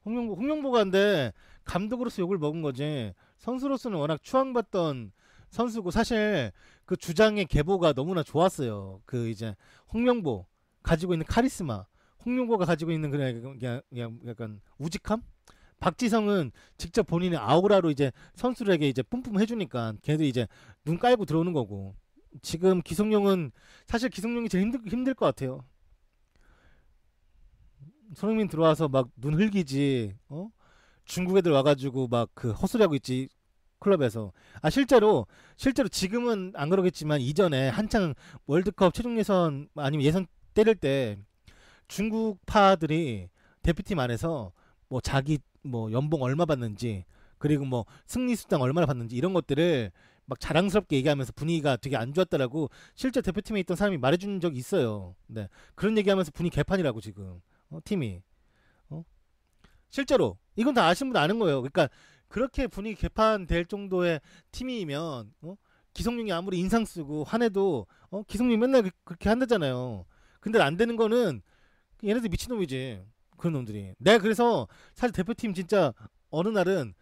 홍명보가 근데 감독으로서 욕을 먹은 거지 선수로서는 워낙 추앙받던 선수고 사실 그 주장의 계보가 너무나 좋았어요. 그 이제 홍명보 가지고 있는 카리스마, 홍명보가 가지고 있는 그냥 약간 우직함. 박지성은 직접 본인의 아우라로 이제 선수들에게 이제 뿜뿜 해주니까 걔도 이제 눈 깔고 들어오는 거고. 지금 기성용은 사실 기성용이 제일 힘들 것 같아요. 손흥민 들어와서 막 눈 흘기지. 중국 애들 와가지고 막 그 헛소리하고 있지 클럽에서. 실제로 지금은 안 그러겠지만 이전에 한창 월드컵 최종 예선 아니면 예선 때릴 때 중국 파들이 대표팀 안에서 뭐 자기 뭐 연봉 얼마 받는지 그리고 뭐 승리 수당 얼마나 받는지 이런 것들을 막 자랑스럽게 얘기하면서 분위기가 되게 안 좋았다라고 실제 대표팀에 있던 사람이 말해준 적이 있어요. 네. 그런 얘기하면서 분위기 개판이라고 지금 팀이 실제로 이건 다 아시는 분 아는 거예요. 그러니까 그렇게 분위기 개판될 정도의 팀이면 기성용이 아무리 인상 쓰고 화내도 기성용 맨날 그렇게 한다잖아요. 근데 안 되는 거는 얘네들 미친놈이지. 그런 놈들이. 내가 그래서 사실 대표팀 진짜 어느 날은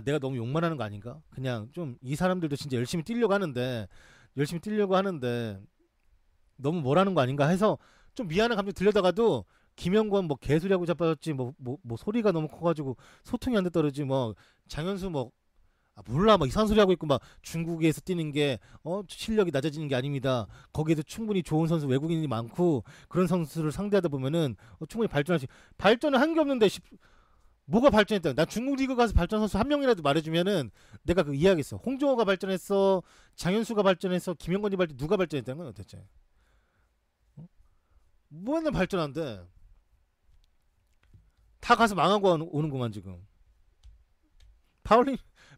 내가 너무 욕만 하는 거 아닌가? 그냥 좀 이 사람들도 진짜 열심히 뛰려고 하는데 너무 뭐라는 거 아닌가 해서 좀 미안한 감정 들려다가도 김영권 뭐 개소리하고 자빠졌지 뭐 소리가 너무 커가지고 소통이 안 됐다 그러지 뭐 장현수 뭐 몰라 막 이상한 소리 하고 있고 막 중국에서 뛰는 게 실력이 낮아지는 게 아닙니다. 거기에도 충분히 좋은 선수 외국인이 많고 그런 선수를 상대하다 보면은 충분히 발전을 한 게 없는데 뭐가 발전했다. 나 중국 리그 가서 발전 선수 한 명이라도 말해주면은 내가 그 이해하겠어. 홍정호가 발전했어, 장현수가 발전했어, 김영건이 누가 발전했다는 거야 대체? 뭐는 발전한데? 다 가서 망하고 오는구만 지금.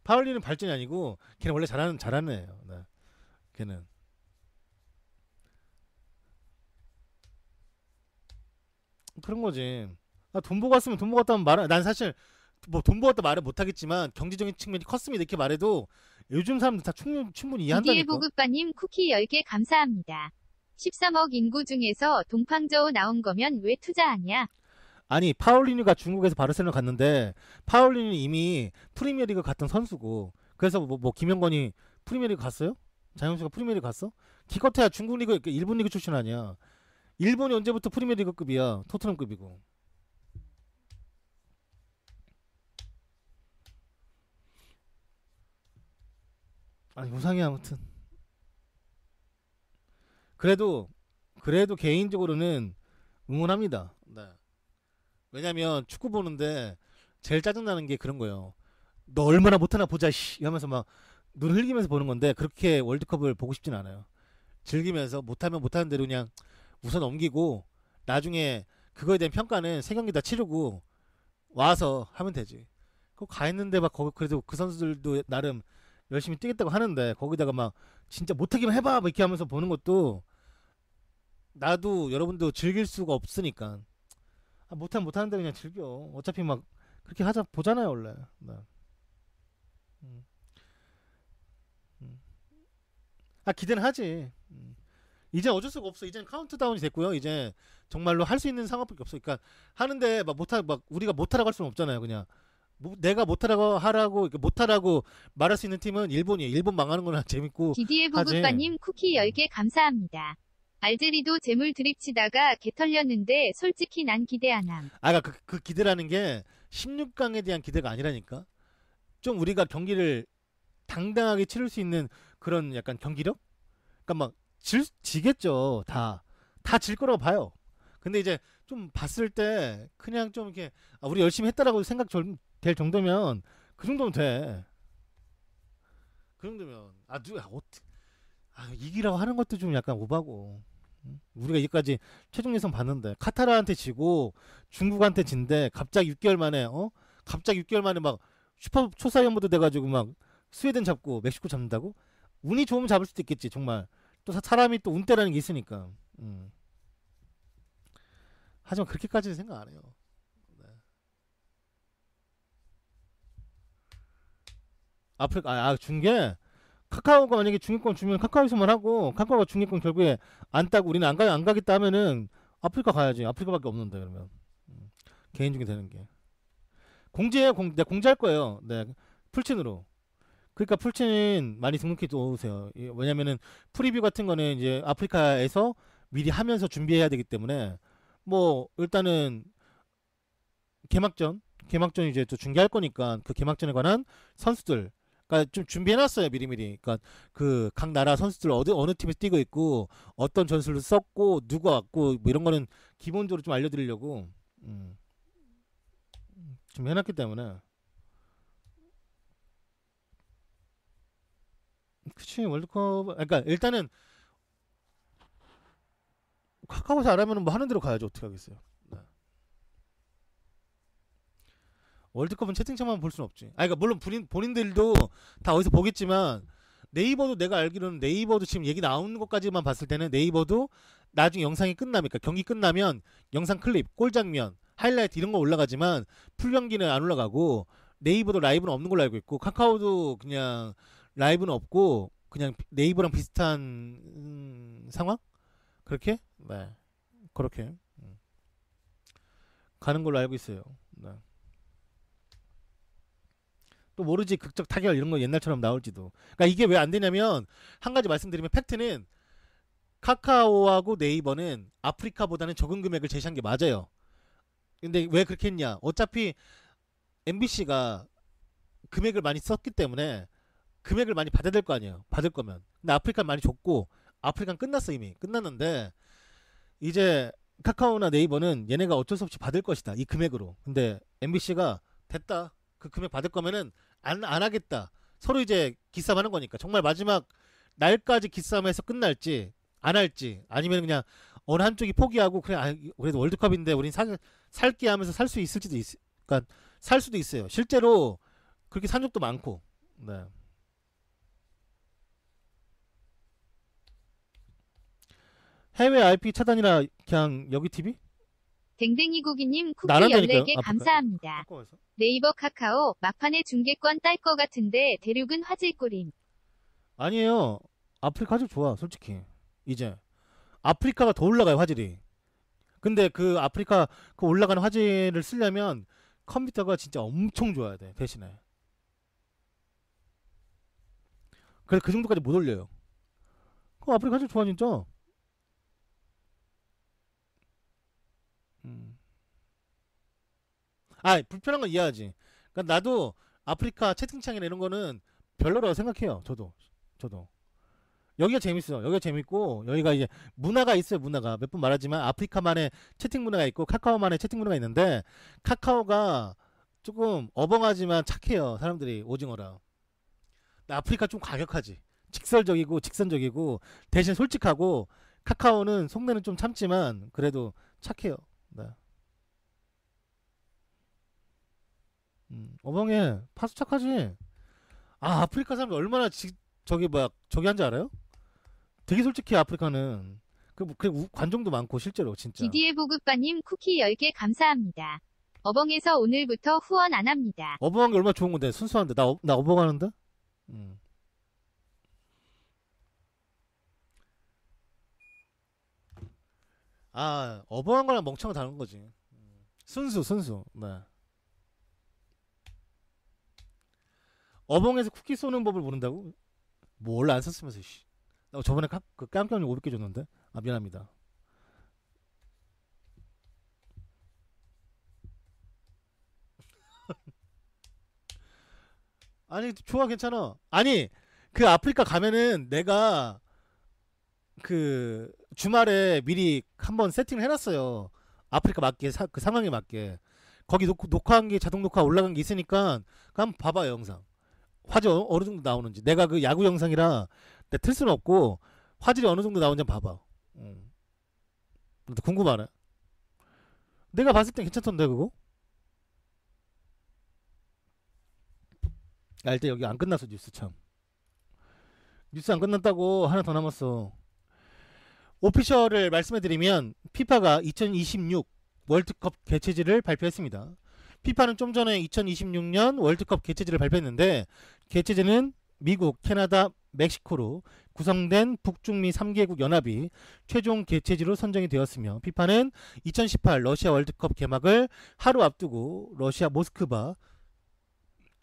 파울리는 발전이 아니고 걔는 원래 잘하는 애예요. 네. 걔는 그런 거지. 돈 보고 왔으면 돈 보고 왔다면 난 사실 뭐 돈 보고 왔다 말을 못 하겠지만 경제적인 측면이 컸으면 이렇게 말해도 요즘 사람들 다 충분히 디디에 이해한다니까. 보급바님 쿠키 10개 감사합니다. 13억 인구 중에서 동팡저우 나온 거면 왜 투자하냐? 아니 파울리뉴가 중국에서 바르셀로나 갔는데 파울리뉴는 이미 프리미어리그 갔던 선수고 그래서 뭐 김영건이 프리미어리그 갔어요? 장영수가 프리미어리그 갔어? 기껏해야 중국 리그 일본 리그 출신 아니야. 일본이 언제부터 프리미어리그급이야. 토트넘급이고. 아니 우상이 아무튼 그래도 개인적으로는 응원합니다. 네. 왜냐면 축구 보는데 제일 짜증나는 게 그런 거예요. 너 얼마나 못하나 보자 씨 하면서 막 눈 흘리면서 보는 건데 그렇게 월드컵을 보고 싶진 않아요. 즐기면서 못하면 못하는 대로 그냥 웃어 넘기고 나중에 그거에 대한 평가는 세 경기 다 치르고 와서 하면 되지. 그거 가 있는데 막 거기 그래도 그 선수들도 나름 열심히 뛰겠다고 하는데 거기다가 막 진짜 못하기만 해봐 막 이렇게 하면서 보는 것도 나도 여러분도 즐길 수가 없으니까 못하면 못하는 대로 그냥 즐겨. 어차피 막 그렇게 하자 보잖아요 원래. 네. 음, 음. 기대는 하지. 이제 어쩔 수가 없어. 이제는 카운트다운이 됐고요. 이제 정말로 할 수 있는 상황밖에 없어. 그러니까 하는데 막 우리가 못하라고 할 수는 없잖아요. 그냥 내가 못하라고 말할 수 있는 팀은 일본이에요. 일본 망하는 거나 재밌고 디디에 하지. 보급바님 쿠키 10개 감사합니다. 알제리도 재물 드립치다가 개 털렸는데 솔직히 난 기대 안 함. 그러니까 그 기대라는 게 16강에 대한 기대가 아니라니까. 좀 우리가 경기를 당당하게 치를 수 있는 그런 약간 경기력? 그러니까 막 지겠죠. 다 질 거라고 봐요. 근데 이제 좀 봤을 때 그냥 좀 이렇게 우리 열심히 했다라고 될 정도면 그 정도면 돼. 그 정도면 이기라고 하는 것도 좀 약간 오바고. 우리가 여기까지 최종 예선 봤는데 카타르한테 지고 중국한테 진데 갑자기 6개월 만에 막 슈퍼 초사연부도 돼가지고 막 스웨덴 잡고 멕시코 잡는다고? 운이 좋으면 잡을 수도 있겠지 정말. 또 사람이 또 운때라는 게 있으니까. 하지만 그렇게까지는 생각 안 해요. 네. 아프리카 중계 카카오가 만약에 중계권 주면 카카오에서만 하고 카카오가 중계권 결국에 안 따고 우리는 안 가겠다 하면은 아프리카 가야지. 아프리카밖에 없는데 그러면 개인 중계 되는 게 내가 공지할 거예요. 네 풀친으로. 그러니까 풀친 많이 등록해 놓으세요. 왜냐면은 프리뷰 같은 거는 이제 아프리카에서 미리 하면서 준비해야 되기 때문에 뭐 일단은 개막전 이제 또 중계할 거니까 그 개막전에 관한 선수들 그러니까 좀 준비해놨어요 미리미리. 그러니까 그 각 나라 선수들 어느 팀에 뛰고 있고 어떤 전술을 썼고 누가 왔고 뭐 이런 거는 기본적으로 좀 알려드리려고 좀 해놨기 때문에. 그치 월드컵 그러니까 일단은 카카오에서 안 하면은 뭐 하는 대로 가야죠. 어떻게 하겠어요. 네. 월드컵은 채팅창만 볼 수는 없지. 아, 그러니까 물론 본인들도 다 어디서 보겠지만 네이버도 내가 알기로는 네이버도 지금 얘기 나오는 것까지만 봤을 때는 네이버도 나중에 영상이 끝나면, 그러니까 경기 끝나면 영상 클립, 골 장면, 하이라이트 이런 거 올라가지만 풀 경기는 안 올라가고 네이버도 라이브는 없는 걸로 알고 있고 카카오도 그냥 라이브는 없고 그냥 네이버랑 비슷한 상황? 그렇게? 네. 그렇게 가는 걸로 알고 있어요. 네. 또 모르지 극적 타결 이런 거 옛날처럼 나올지도. 그러니까 이게 왜 안 되냐면 한 가지 말씀드리면 팩트는 카카오하고 네이버는 아프리카보다는 적은 금액을 제시한 게 맞아요. 근데 왜 그렇게 했냐? 어차피 MBC가 금액을 많이 썼기 때문에 금액을 많이 받아야 될 거 아니에요. 받을 거면. 근데 아프리카는 많이 줬고 아프리카는 끝났어 이미. 끝났는데 이제 카카오나 네이버는 얘네가 어쩔 수 없이 받을 것이다. 이 금액으로. 근데 MBC가 됐다. 그 금액 받을 거면은 안 하겠다. 서로 이제 기싸움하는 거니까. 정말 마지막 날까지 기싸움해서 끝날지 안 할지 아니면 그냥 어느 한쪽이 포기하고 그래 그래도 월드컵인데 우린 살게 하면서 살 수 있을지도 그러니까 살 수도 있어요. 실제로 그렇게 산 적도 많고. 네. 해외 IP 차단이라 그냥 여기 TV? 댕댕이 고기님 쿠키 나란다니까요. 14개 아프리카. 감사합니다. 카카오에서. 네이버 카카오 막판에 중계권 딸 거 같은데 대륙은 화질꼬림. 아니에요. 아프리카 화질 좋아 솔직히. 이제 아프리카가 더 올라가요 화질이. 근데 그 아프리카 그 올라가는 화질을 쓰려면 컴퓨터가 진짜 엄청 좋아야 돼 대신에. 그래서 그 정도까지 못 올려요. 그럼 아프리카 화질 좋아 진짜. 음. 아 불편한 건 이해하지. 그러니까 나도 아프리카 채팅창이나 이런 거는 별로라고 생각해요. 저도. 여기가 재밌어. 여기가 재밌고 여기가 이제 문화가 있어요. 문화가 몇 번 말하지만 아프리카만의 채팅 문화가 있고 카카오만의 채팅 문화가 있는데 카카오가 조금 어벙하지만 착해요. 사람들이 오징어라. 근데 아프리카 좀 과격하지. 직설적이고 직선적이고 대신 솔직하고 카카오는 속내는 좀 참지만 그래도 착해요. 네. 어벙해. 파수 착하지. 아 아프리카 사람들 얼마나 저기 뭐야 저기 한지 알아요? 되게 솔직해 아프리카는. 그 관종도 많고 실제로 진짜. 디디에 보급바님 쿠키 10개 감사합니다. 어벙에서 오늘부터 후원 안 합니다. 어벙한 게 얼마나 좋은 건데 순수한데 나 어벙하는데? 음. 아 어벙한 거랑 멍청한 다른 거지. 순수. 네. 어벙에서 쿠키 쏘는 법을 모른다고? 뭐 원래 안 썼으면서 씨. 나 저번에 그 깜깜이 500개 줬는데. 아 미안합니다. 아니 좋아 괜찮아. 아니 그 아프리카 가면은 내가 그 주말에 미리 한번 세팅을 해놨어요. 아프리카 맞게 그 상황에 맞게. 거기 녹화한 게 자동 녹화 올라간 게 있으니까 한번 봐봐요 영상. 화질 어느 정도 나오는지. 내가 그 야구 영상이라 내 틀 수는 없고 화질이 어느 정도 나오는지 한번 봐봐. 근데 궁금하네. 내가 봤을 땐 괜찮던데 그거? 아, 일단 여기 안 끝났어 뉴스 참. 뉴스 안 끝났다고 하나 더 남았어. 오피셜을 말씀해드리면 피파가 2026 월드컵 개최지를 발표했습니다. 피파는 좀 전에 2026년 월드컵 개최지를 발표했는데 개최지는 미국, 캐나다, 멕시코로 구성된 북중미 3개국 연합이 최종 개최지로 선정이 되었으며 피파는 2018 러시아 월드컵 개막을 하루 앞두고 러시아 모스크바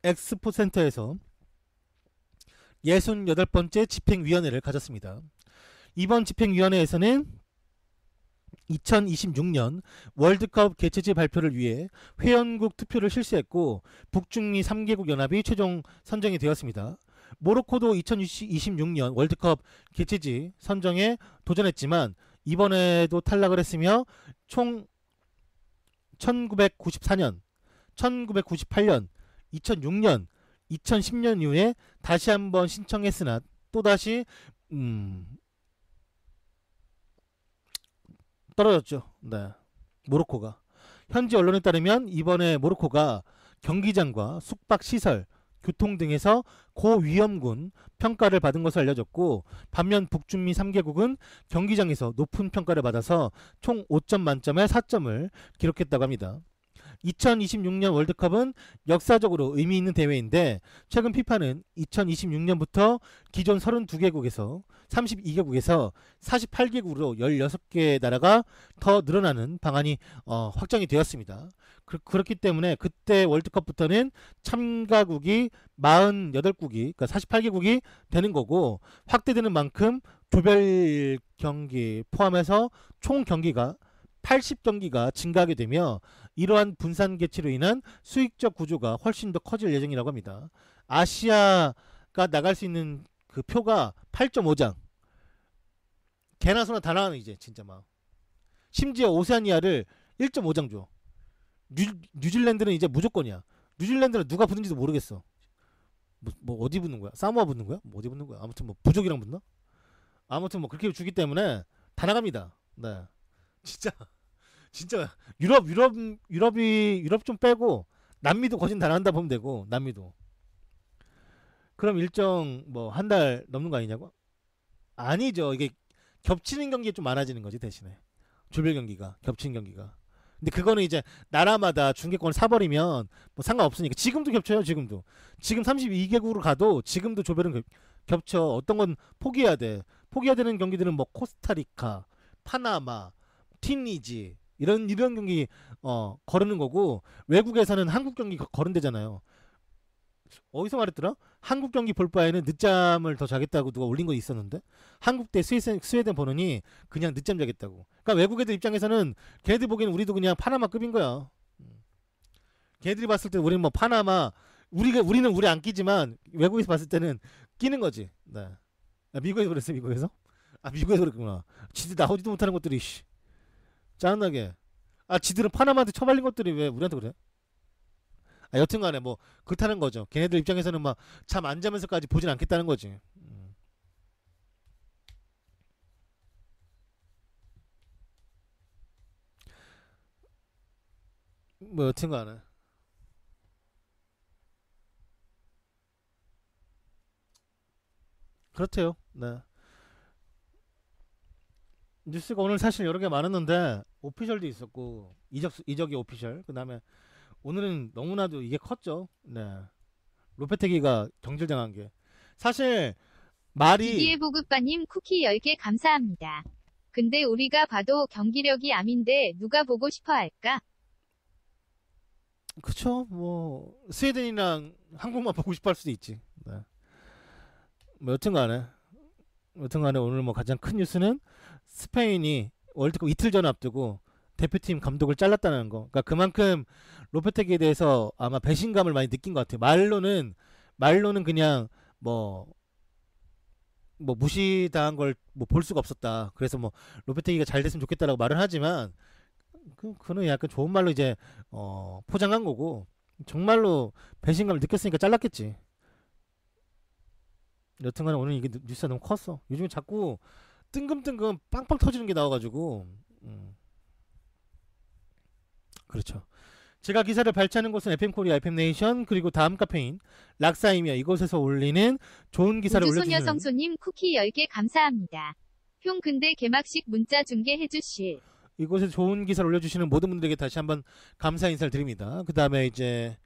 엑스포센터에서 68번째 집행위원회를 가졌습니다. 이번 집행위원회에서는 2026년 월드컵 개최지 발표를 위해 회원국 투표를 실시했고 북중미 3개국 연합이 최종 선정이 되었습니다. 모로코도 2026년 월드컵 개최지 선정에 도전했지만 이번에도 탈락을 했으며 총 1994년, 1998년, 2006년, 2010년 이후에 다시 한번 신청했으나 또다시 떨어졌죠. 네. 모로코가. 현지 언론에 따르면 이번에 모로코가 경기장과 숙박시설, 교통 등에서 고위험군 평가를 받은 것으로 알려졌고, 반면 북중미 3개국은 경기장에서 높은 평가를 받아서 총 5점 만점에 4점을 기록했다고 합니다. 2026년 월드컵은 역사적으로 의미 있는 대회인데, 최근 피파는 2026년부터 기존 32개국에서 32개국에서 48개국으로 16개 나라가 더 늘어나는 방안이 확정이 되었습니다. 그렇기 때문에 그때 월드컵부터는 참가국이 48국이, 그러니까 48개국이 되는 거고, 확대되는 만큼 조별 경기 포함해서 총 경기가 80경기가 증가하게 되며, 이러한 분산 개최로 인한 수익적 구조가 훨씬 더 커질 예정이라고 합니다. 아시아가 나갈 수 있는 그 표가 8.5장. 개나 소나 다 나가는 이제 진짜 막. 심지어 오세아니아를 1.5장 줘. 뉴질랜드는 이제 무조건이야. 뉴질랜드는 누가 붙는지도 모르겠어. 뭐 어디 붙는 거야? 사모아 붙는 거야? 뭐 어디 붙는 거야? 아무튼 뭐 부족이랑 붙나? 아무튼 뭐 그렇게 주기 때문에 다 나갑니다. 네. 진짜 유럽 좀 빼고 남미도 거진 다 나간다 보면 되고, 남미도. 그럼 일정 뭐 한 달 넘는 거 아니냐고? 아니죠. 이게 겹치는 경기가 좀 많아지는 거지, 대신에. 조별 경기가, 겹치는 경기가. 근데 그거는 이제 나라마다 중계권을 사버리면 뭐 상관없으니까. 지금도 겹쳐요, 지금도. 지금 32개국으로 가도 지금도 조별은 겹쳐. 어떤 건 포기해야 돼. 포기해야 되는 경기들은 뭐 코스타리카, 파나마, 튀니지 이런 경기 거르는 거고, 외국에서는 한국 경기 거른대잖아요. 어디서 말했더라? 한국 경기 볼 바에는 늦잠을 더 자겠다고 누가 올린 거 있었는데, 한국 대 스웨덴 보느니 그냥 늦잠 자겠다고. 그러니까 외국 애들 입장에서는 걔네들 보기에는 우리도 그냥 파나마급인 거야. 걔네들이 봤을 때 우리는 뭐 파나마, 우리는 우리 안 끼지만 외국에서 봤을 때는 끼는 거지. 네. 미국에서 그랬어, 미국에서? 미국에서 그랬구나. 지들 나오지도 못하는 것들이 짜증나게. 지들은 파나마한테 처발린 것들이 왜 우리한테 그래? 여튼간에 뭐 그렇다는 거죠. 걔네들 입장에서는 막 잠 안 자면서까지 보진 않겠다는 거지. 뭐 여튼간에 그렇대요. 네. 뉴스가 오늘 사실 여러 개 많았는데, 오피셜도 있었고, 이적이 오피셜. 그 다음에 오늘은 너무나도 이게 컸죠. 네. 로페테기가 경질당한 게. 사실 말이 디디에 보급바님 쿠키 10개 감사합니다. 근데 우리가 봐도 경기력이 암인데 누가 보고 싶어 할까? 그쵸. 뭐 스웨덴이랑 한국만 보고 싶어 할 수도 있지. 네. 뭐 여튼간에 오늘 뭐 가장 큰 뉴스는 스페인이 월드컵 이틀 전 앞두고 대표팀 감독을 잘랐다는 거. 그러니까 그만큼 로페테기에 대해서 아마 배신감을 많이 느낀 것 같아요. 말로는 그냥 뭐 무시당한 걸 뭐 볼 수가 없었다. 그래서 뭐 로페테기가 잘 됐으면 좋겠다라고 말을 하지만, 그는 약간 좋은 말로 이제 포장한 거고, 정말로 배신감을 느꼈으니까 잘랐겠지. 여튼간에 오늘 이게 뉴스가 너무 컸어. 요즘에 자꾸 뜬금뜬금 빵빵 터지는 게 나와가지고. 그렇죠. 제가 기사를 발췌하는 곳은 FM코리아, FM네이션, 그리고 다음 카페인, 락사이며 이곳에서 올리는 좋은 기사를 우주소녀 올려주시는, 성소님 쿠키 10개 감사합니다. 형 근데 개막식 문자 중계해주실. 이곳에 좋은 기사를 올려주시는 모든 분들에게 다시 한번 감사 인사를 드립니다. 그 다음에 이제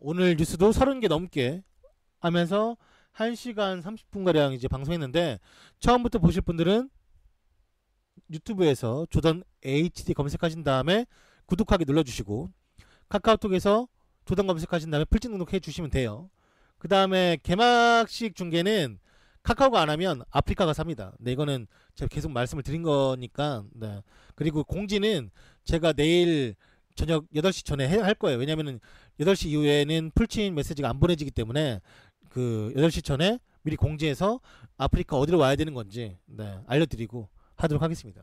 오늘 뉴스도 30개 넘게 하면서 1시간 30분가량 이제 방송했는데, 처음부터 보실 분들은 유튜브에서 조던 HD 검색하신 다음에 구독하기 눌러주시고, 카카오톡에서 조던 검색하신 다음에 필진 등록해 주시면 돼요. 그 다음에 개막식 중계는 카카오가 안 하면 아프리카가 삽니다. 네, 이거는 제가 계속 말씀을 드린 거니까. 네. 그리고 공지는 제가 내일 저녁 8시 전에 할 거예요. 왜냐면은 8시 이후에는 풀친 메시지가 안 보내지기 때문에 그 8시 전에 미리 공지해서 아프리카 어디로 와야 되는 건지, 네, 알려드리고 하도록 하겠습니다.